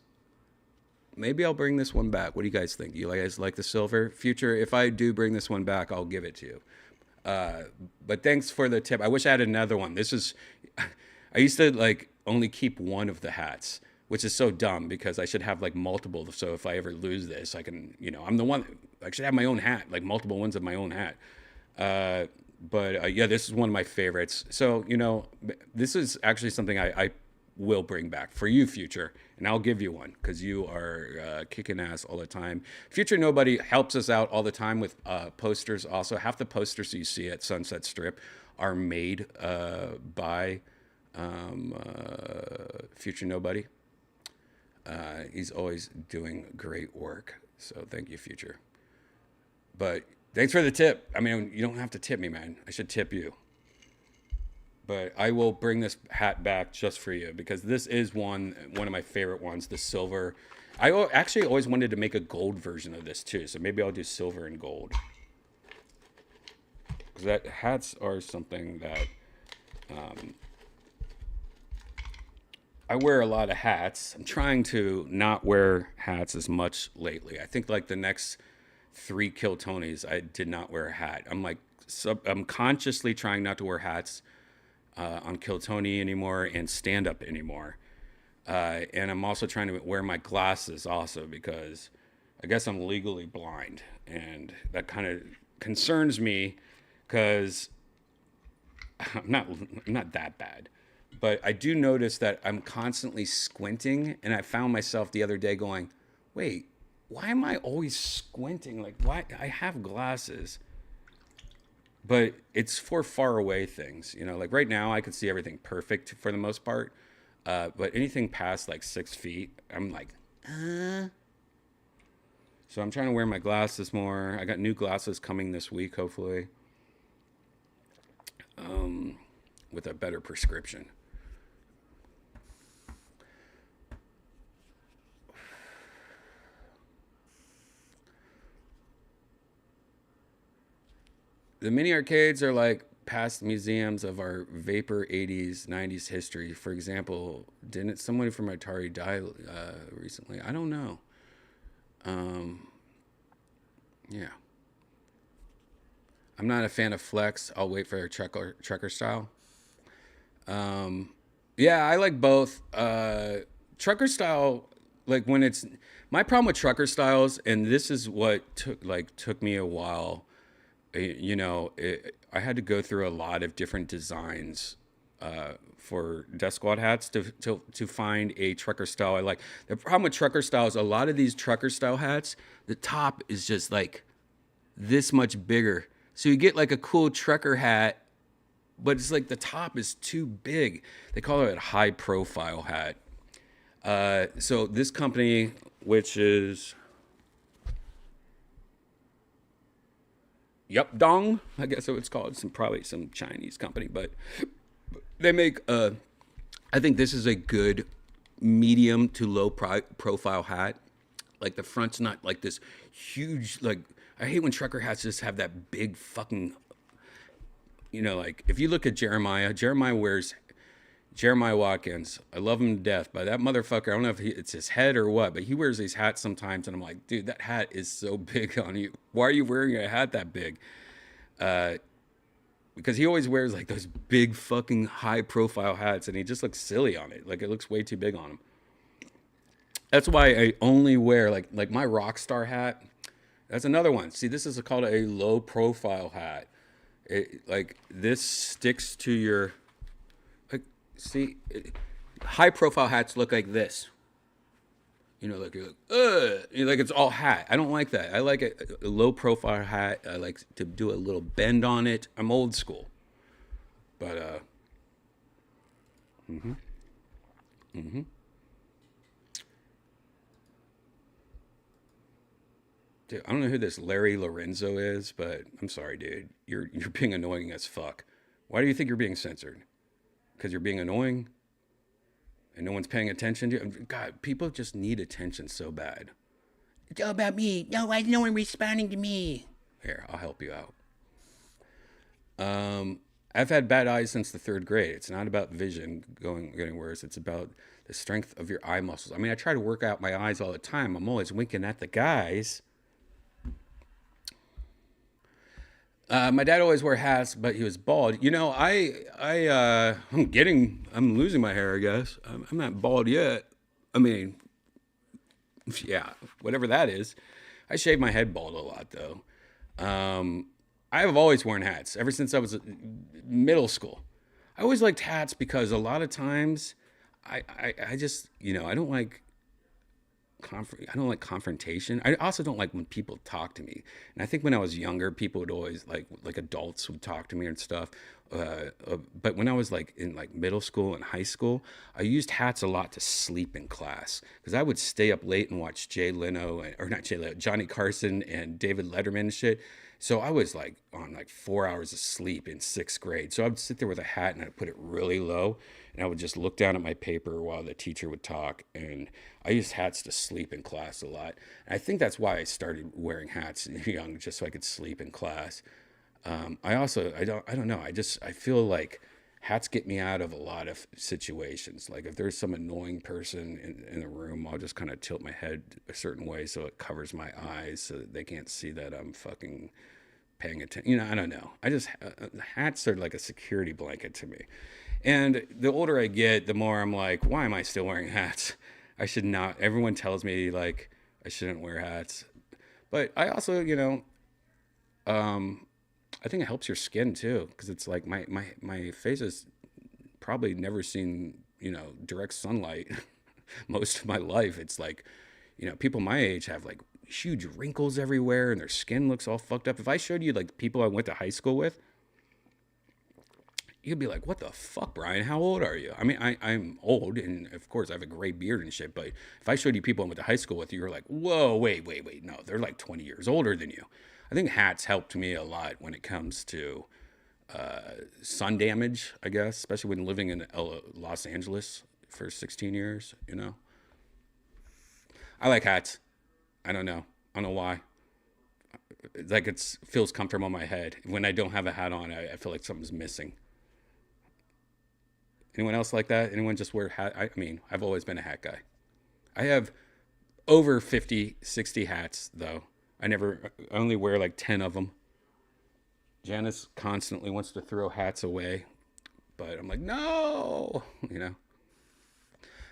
Maybe I'll bring this one back. What do you guys think? You guys like the silver? Future, if I do bring this one back, I'll give it to you. But thanks for the tip. I wish I had another one. This is, I used to like only keep one of the hats, which is so dumb because I should have like multiple. So if I ever lose this, I can, you know, I'm the one, I should have my own hat, like multiple ones of my own hat. But yeah, this is one of my favorites. So, you know, this is actually something I will bring back for you, Future, and I'll give you one because you are kicking ass all the time. Future Nobody helps us out all the time with posters. Also, half the posters you see at Sunset Strip are made by Future Nobody. He's always doing great work. So thank you, Future. But thanks for the tip. I mean, you don't have to tip me, man. I should tip you. But I will bring this hat back just for you because this is one of my favorite ones, the silver. I actually always wanted to make a gold version of this too, so maybe I'll do silver and gold. Because that hats are something that I wear a lot of hats. I'm trying to not wear hats as much lately. I think like the next 3 Kill Tonys, I did not wear a hat. I'm consciously trying not to wear hats on Kill Tony anymore and stand up anymore. And I'm also trying to wear my glasses also because I guess I'm legally blind. And that kind of concerns me because I'm not that bad. But I do notice that I'm constantly squinting. And I found myself the other day going, wait, why am I always squinting? Like, why? I have glasses. But it's for far away things, you know, like right now I can see everything perfect for the most part. But anything past like 6 feet, I'm like, So I'm trying to wear my glasses more. I got new glasses coming this week, hopefully, with a better prescription. The mini arcades are like past museums of our vapor 80s, 90s history. For example, didn't somebody from Atari die recently? I don't know. Yeah. I'm not a fan of flex. I'll wait for a trucker style. Yeah, I like both. Trucker style, like when it's my problem with trucker styles, and this is what took me a while. You know, I had to go through a lot of different designs for Death Squad hats to find a trucker style I like. The problem with trucker style is a lot of these trucker style hats, the top is just like this much bigger. So you get like a cool trucker hat, but it's like the top is too big. They call it a high profile hat. So this company, which is Yup Dong, I guess what it's called. Probably some Chinese company, but they make, I think this is a good medium to low profile hat. Like the front's not like this huge, like, I hate when trucker hats just have that big fucking, you know, like if you look at Jeremiah Watkins, I love him to death, but that motherfucker, I don't know if it's his head or what, but he wears these hats sometimes, and I'm like, dude, that hat is so big on you. Why are you wearing a hat that big? Because he always wears like those big fucking high profile hats, and he just looks silly on it. Like it looks way too big on him. That's why I only wear like my Rockstar hat. That's another one. See, this is called a low profile hat. Like this sticks to your. See, high profile hats look like this. You know, like you're like, you're like it's all hat. I don't like that. I like a low profile hat. I like to do a little bend on it. I'm old school. But dude, I don't know who this Larry Lorenzo is, but I'm sorry, dude. You're being annoying as fuck. Why do you think you're being censored? Because you're being annoying and no one's paying attention to you? God, people just need attention so bad. It's all about me. No one responding to me. Here, I'll help you out. I've had bad eyes since the 3rd grade. It's not about vision getting worse. It's about the strength of your eye muscles. I mean, I try to work out my eyes all the time. I'm always winking at the guys. My dad always wore hats, but he was bald. You know, I'm losing my hair, I guess. I'm not bald yet. I mean, yeah, whatever that is. I shave my head bald a lot, though. I have always worn hats ever since I was middle school. I always liked hats because a lot of times I just, you know, I don't like confrontation. I also don't like when people talk to me. And I think when I was younger, people would always like adults would talk to me and stuff. But when I was like in like middle school and high school, I used hats a lot to sleep in class because I would stay up late and watch Johnny Carson and David Letterman and shit. So I was like on like 4 hours of sleep in 6th grade. So I would sit there with a hat and I'd put it really low and I would just look down at my paper while the teacher would talk. And I used hats to sleep in class a lot. And I think that's why I started wearing hats young, just so I could sleep in class. I don't know. I feel like hats get me out of a lot of situations. Like if there's some annoying person in the room, I'll just kind of tilt my head a certain way so it covers my eyes so that they can't see that I'm fucking paying attention. You know, I don't know. Hats are like a security blanket to me. And the older I get, the more I'm like, why am I still wearing hats? I should not. Everyone tells me like I shouldn't wear hats. But I also, you know, I think it helps your skin too, because it's like my face has probably never seen, you know, direct sunlight most of my life. It's like, you know, people my age have like huge wrinkles everywhere and their skin looks all fucked up. If I showed you like people I went to high school with, you'd be like, what the fuck, Brian? How old are you? I mean, I'm old, and of course I have a gray beard and shit, but if I showed you people I went to high school with, you were like, whoa, wait. No, they're like 20 years older than you. I think hats helped me a lot when it comes to sun damage, I guess, especially when living in Los Angeles for 16 years, you know? I like hats. I don't know why. Like it feels comfortable on my head. When I don't have a hat on, I feel like something's missing. Anyone else like that? Anyone just wear hat? I mean, I've always been a hat guy. I have over 50, 60 hats, though. I only wear like 10 of them. Janice constantly wants to throw hats away, but I'm like, no, you know.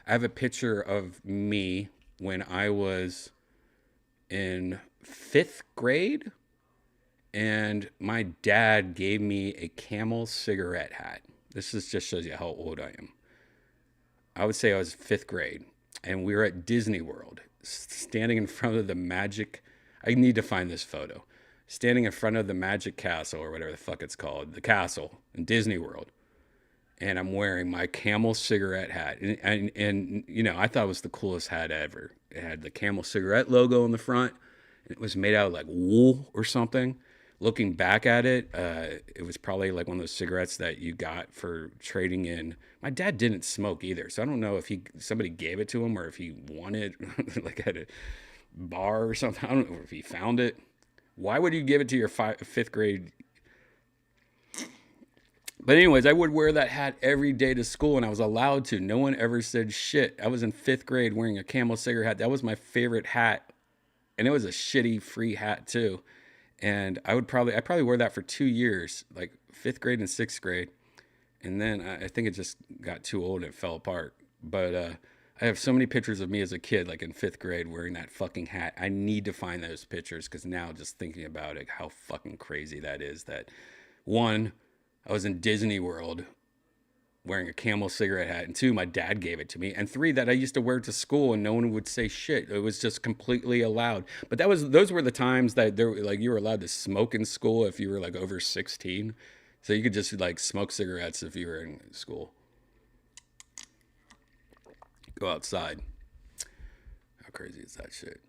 I have a picture of me when I was in 5th grade, and my dad gave me a Camel cigarette hat. This just shows you how old I am. I would say I was 5th grade, and we were at Disney World, standing in front of the Magic. I need to find this photo. Standing in front of the Magic Castle, or whatever the fuck it's called, the castle in Disney World. And I'm wearing my Camel cigarette hat. And you know, I thought it was the coolest hat ever. It had the Camel cigarette logo on the front. And it was made out of like wool or something. Looking back at it, it was probably like one of those cigarettes that you got for trading in. My dad didn't smoke either, so I don't know if somebody gave it to him or if he won it like at a bar or something. I don't know if he found it. Why would you give it to your 5th grade? But anyways, I would wear that hat every day to school, and I was allowed to. No one ever said shit. I was in 5th grade wearing a Camel cigarette hat. That was my favorite hat, and it was a shitty free hat too. And I probably wore that for 2 years, like 5th grade and 6th grade. And then I think it just got too old and it fell apart. But I have so many pictures of me as a kid, like in 5th grade, wearing that fucking hat. I need to find those pictures because now just thinking about it, how fucking crazy that is. That one, I was in Disney World wearing a Camel cigarette hat, and 2, my dad gave it to me, and 3, that I used to wear to school and no one would say shit. It was just completely allowed. But those were the times that there like you were allowed to smoke in school if you were like over 16. So you could just like smoke cigarettes if you were in school. Go outside. How crazy is that shit?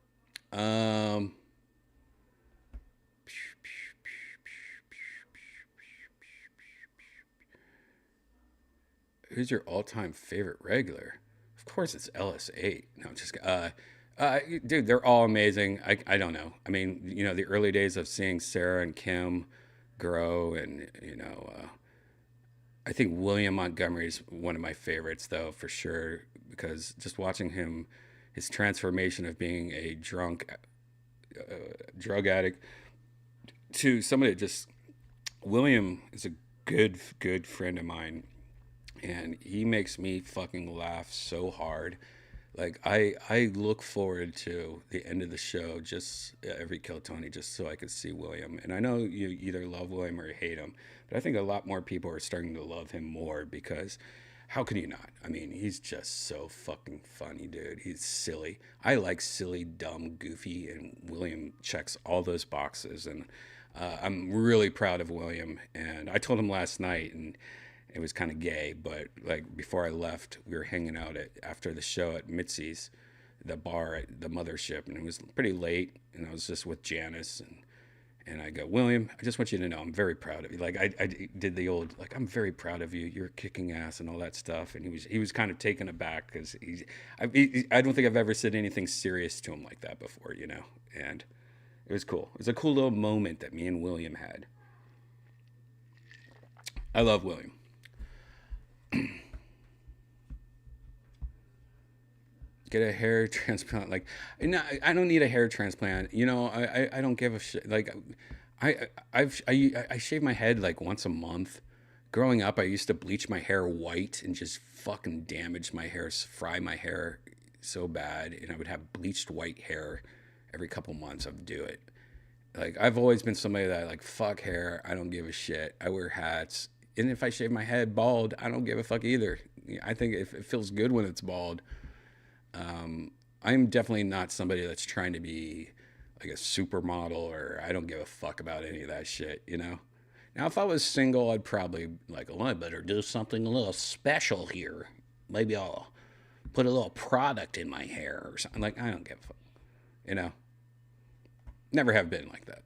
Who's your all-time favorite regular? Of course, it's LS8. No, just dude, they're all amazing. I don't know. I mean, you know, the early days of seeing Sarah and Kim grow, and I think William Montgomery is one of my favorites, though, for sure, because just watching him, his transformation of being a drunk drug addict to somebody that just William is a good friend of mine, and he makes me fucking laugh so hard. Like I look forward to the end of the show just every Kill Tony just so I could see William. And I know you either love William or hate him, but I think a lot more people are starting to love him more because how can you not? I mean, he's just so fucking funny, dude. He's silly. I like silly, dumb, goofy, and William checks all those boxes. And I'm really proud of William. And I told him last night, and it was kind of gay, but like before I left, we were hanging out after the show at Mitzi's, the bar at the mothership, and it was pretty late, and I was just with Janice, and I go, William, I just want you to know I'm very proud of you. Like I did the old like I'm very proud of you. You're kicking ass and all that stuff, and he was kind of taken aback because I don't think I've ever said anything serious to him like that before, you know, and it was cool. It was a cool little moment that me and William had. I love William. Get a hair transplant. Like, no, I don't need a hair transplant. You know, I don't give a shit. Like, I shave my head like once a month. Growing up, I used to bleach my hair white and just fucking damage my hair, fry my hair so bad, and I would have bleached white hair every couple months. I'd do it. Like, I've always been somebody that like fuck hair. I don't give a shit. I wear hats. And if I shave my head bald, I don't give a fuck either. I think it feels good when it's bald. I'm definitely not somebody that's trying to be like a supermodel, or I don't give a fuck about any of that shit, you know? Now, if I was single, I'd probably like, well, I better do something a little special here. Maybe I'll put a little product in my hair or something. Like, I don't give a fuck, you know? Never have been like that.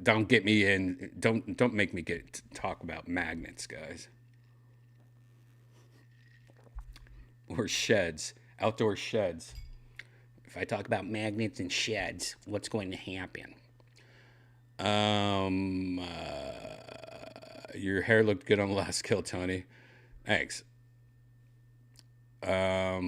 Don't get me in. Don't make me talk about magnets, guys. Or sheds, outdoor sheds. If I talk about magnets and sheds, what's going to happen? Your hair looked good on the last Kill, Tony. Thanks. Yeah.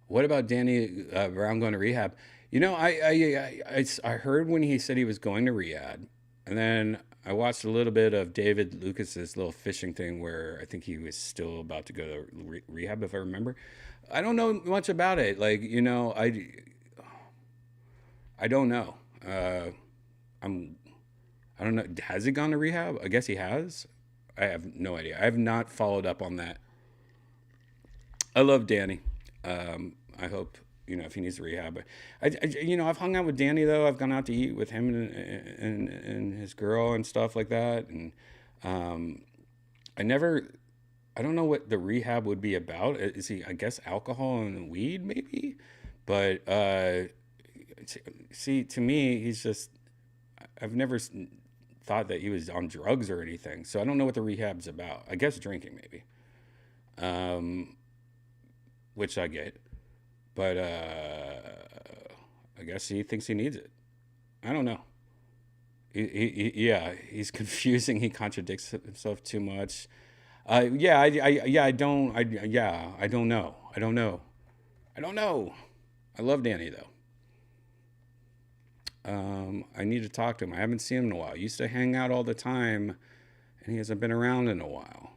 What about Danny Brown going to rehab? You know, I heard when he said he was going to rehab, and then I watched a little bit of David Lucas's little fishing thing where I think he was still about to go to rehab, if I remember. I don't know much about it. Like, you know, I don't know. I don't know. Has he gone to rehab? I guess he has. I have no idea. I have not followed up on that. I love Danny. I hope, you know, if he needs to rehab. You know, I've hung out with Danny, though. I've gone out to eat with him and his girl and stuff like that. And I don't know what the rehab would be about. Is he, I guess, alcohol and weed, maybe? But, see, to me, he's just, I've never thought that he was on drugs or anything. So I don't know what the rehab's about. I guess drinking, maybe. Which I get. But I guess he thinks he needs it. I don't know. He's confusing. He contradicts himself too much. I don't know. I don't know. I love Danny, though. I need to talk to him. I haven't seen him in a while. He used to hang out all the time, and he hasn't been around in a while.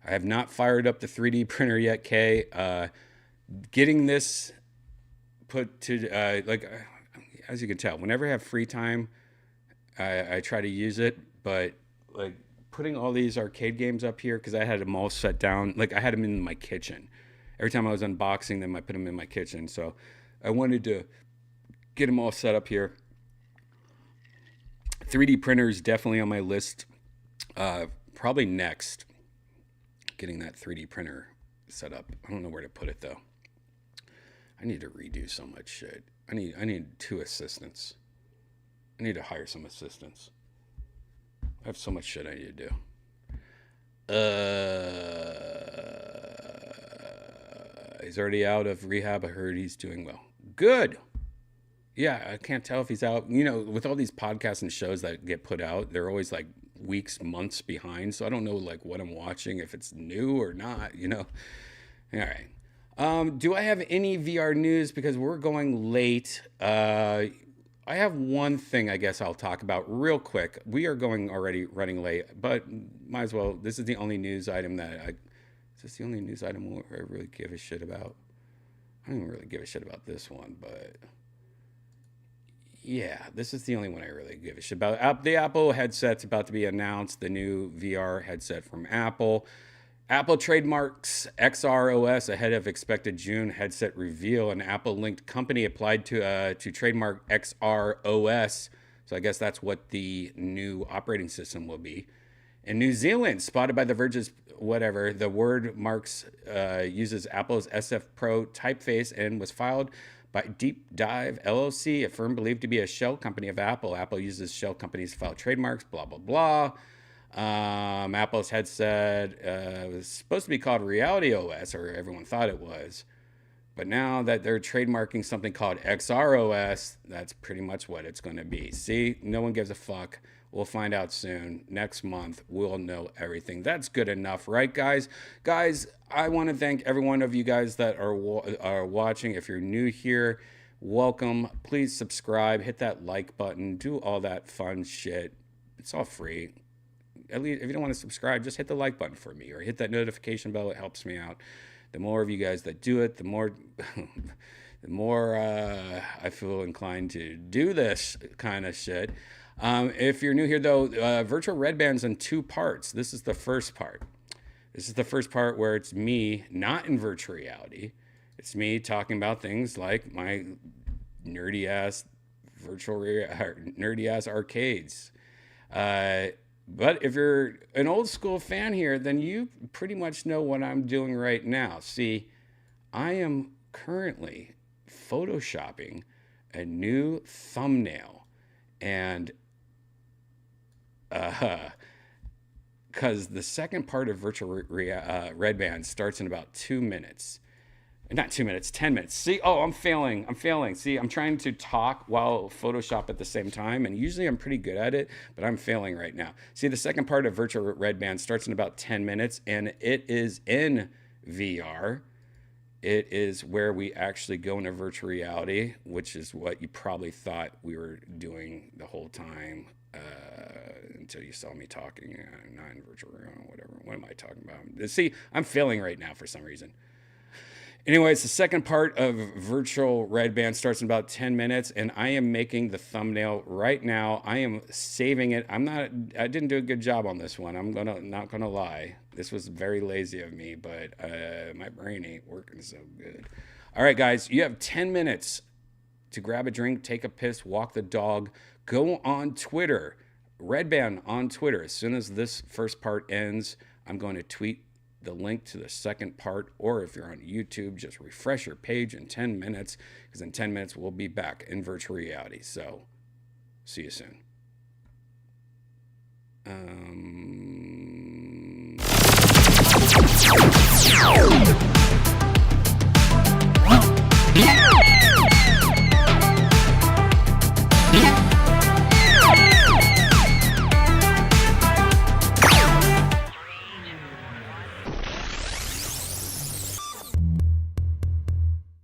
I have not fired up the 3D printer yet, Kay. Getting this put to, as you can tell, whenever I have free time, I try to use it. But, like, putting all these arcade games up here, because I had them all set down. Like, I had them in my kitchen. Every time I was unboxing them, I put them in my kitchen. So I wanted to get them all set up here. 3D printer is definitely on my list. Probably next, getting that 3D printer set up. I don't know where to put it though. I need to redo so much shit. I need 2 assistants. I need to hire some assistants. I have so much shit I need to do. He's already out of rehab. I heard he's doing well. Good. Yeah, I can't tell if he's out. You know, with all these podcasts and shows that get put out, they're always like weeks, months behind. So I don't know like what I'm watching, if it's new or not, you know. All right. Do I have any VR news? Because we're going late. I have one thing I guess I'll talk about real quick. We are going already running late, but might as well. This is the only news item is this the only news item I really give a shit about? I don't even really give a shit about this one, but yeah, this is the only one I really give a shit about. The Apple headset's about to be announced, the new VR headset from Apple. Apple trademarks XR OS ahead of expected June headset reveal. An Apple-linked company applied to trademark XR OS, so I guess that's what the new operating system will be. In New Zealand, spotted by The Verge's whatever, the word marks uses Apple's SF Pro typeface and was filed by Deep Dive LLC, a firm believed to be a shell company of Apple. Apple uses shell companies to file trademarks, blah, blah, blah. Apple's headset was supposed to be called Reality OS, or everyone thought it was. But now that they're trademarking something called XR OS, that's pretty much what it's going to be. See, no one gives a fuck. We'll find out soon. Next month, we'll know everything. That's good enough, right, guys? Guys, I want to thank every one of you guys that are watching. If you're new here, welcome. Please subscribe. Hit that like button. Do all that fun shit. It's all free. At least if you don't want to subscribe, just hit the like button for me or hit that notification bell. It helps me out. The more of you guys that do it, the more I feel inclined to do this kind of shit. If you're new here, though, Virtual Redban's in 2 parts. This is the first part. This is the first part where it's me, not in virtual reality. It's me talking about things like my nerdy ass arcades. But if you're an old school fan here, then you pretty much know what I'm doing right now. See, I am currently photoshopping a new thumbnail, and because the second part of Virtual Redban starts in about 2 minutes. Not 2 minutes, 10 minutes. See, I'm failing. See, I'm trying to talk while Photoshop at the same time, and usually I'm pretty good at it, but I'm failing right now. See, the second part of Virtual Redban starts in about 10 minutes, and it is in VR. It is where we actually go into virtual reality, which is what you probably thought we were doing the whole time until you saw me talking. Not in virtual reality, whatever. What am I talking about? See, I'm failing right now for some reason. Anyways, the second part of Virtual Redban starts in about 10 minutes, and I am making the thumbnail right now. I am saving it. I didn't do a good job on this one. Not gonna lie. This was very lazy of me, but my brain ain't working so good. All right, guys, you have 10 minutes to grab a drink, take a piss, walk the dog, go on Twitter, Redban on Twitter. As soon as this first part ends, I'm going to tweet the link to the second part, or if you're on YouTube, just refresh your page in 10 minutes, because in 10 minutes we'll be back in virtual reality. So see you soon.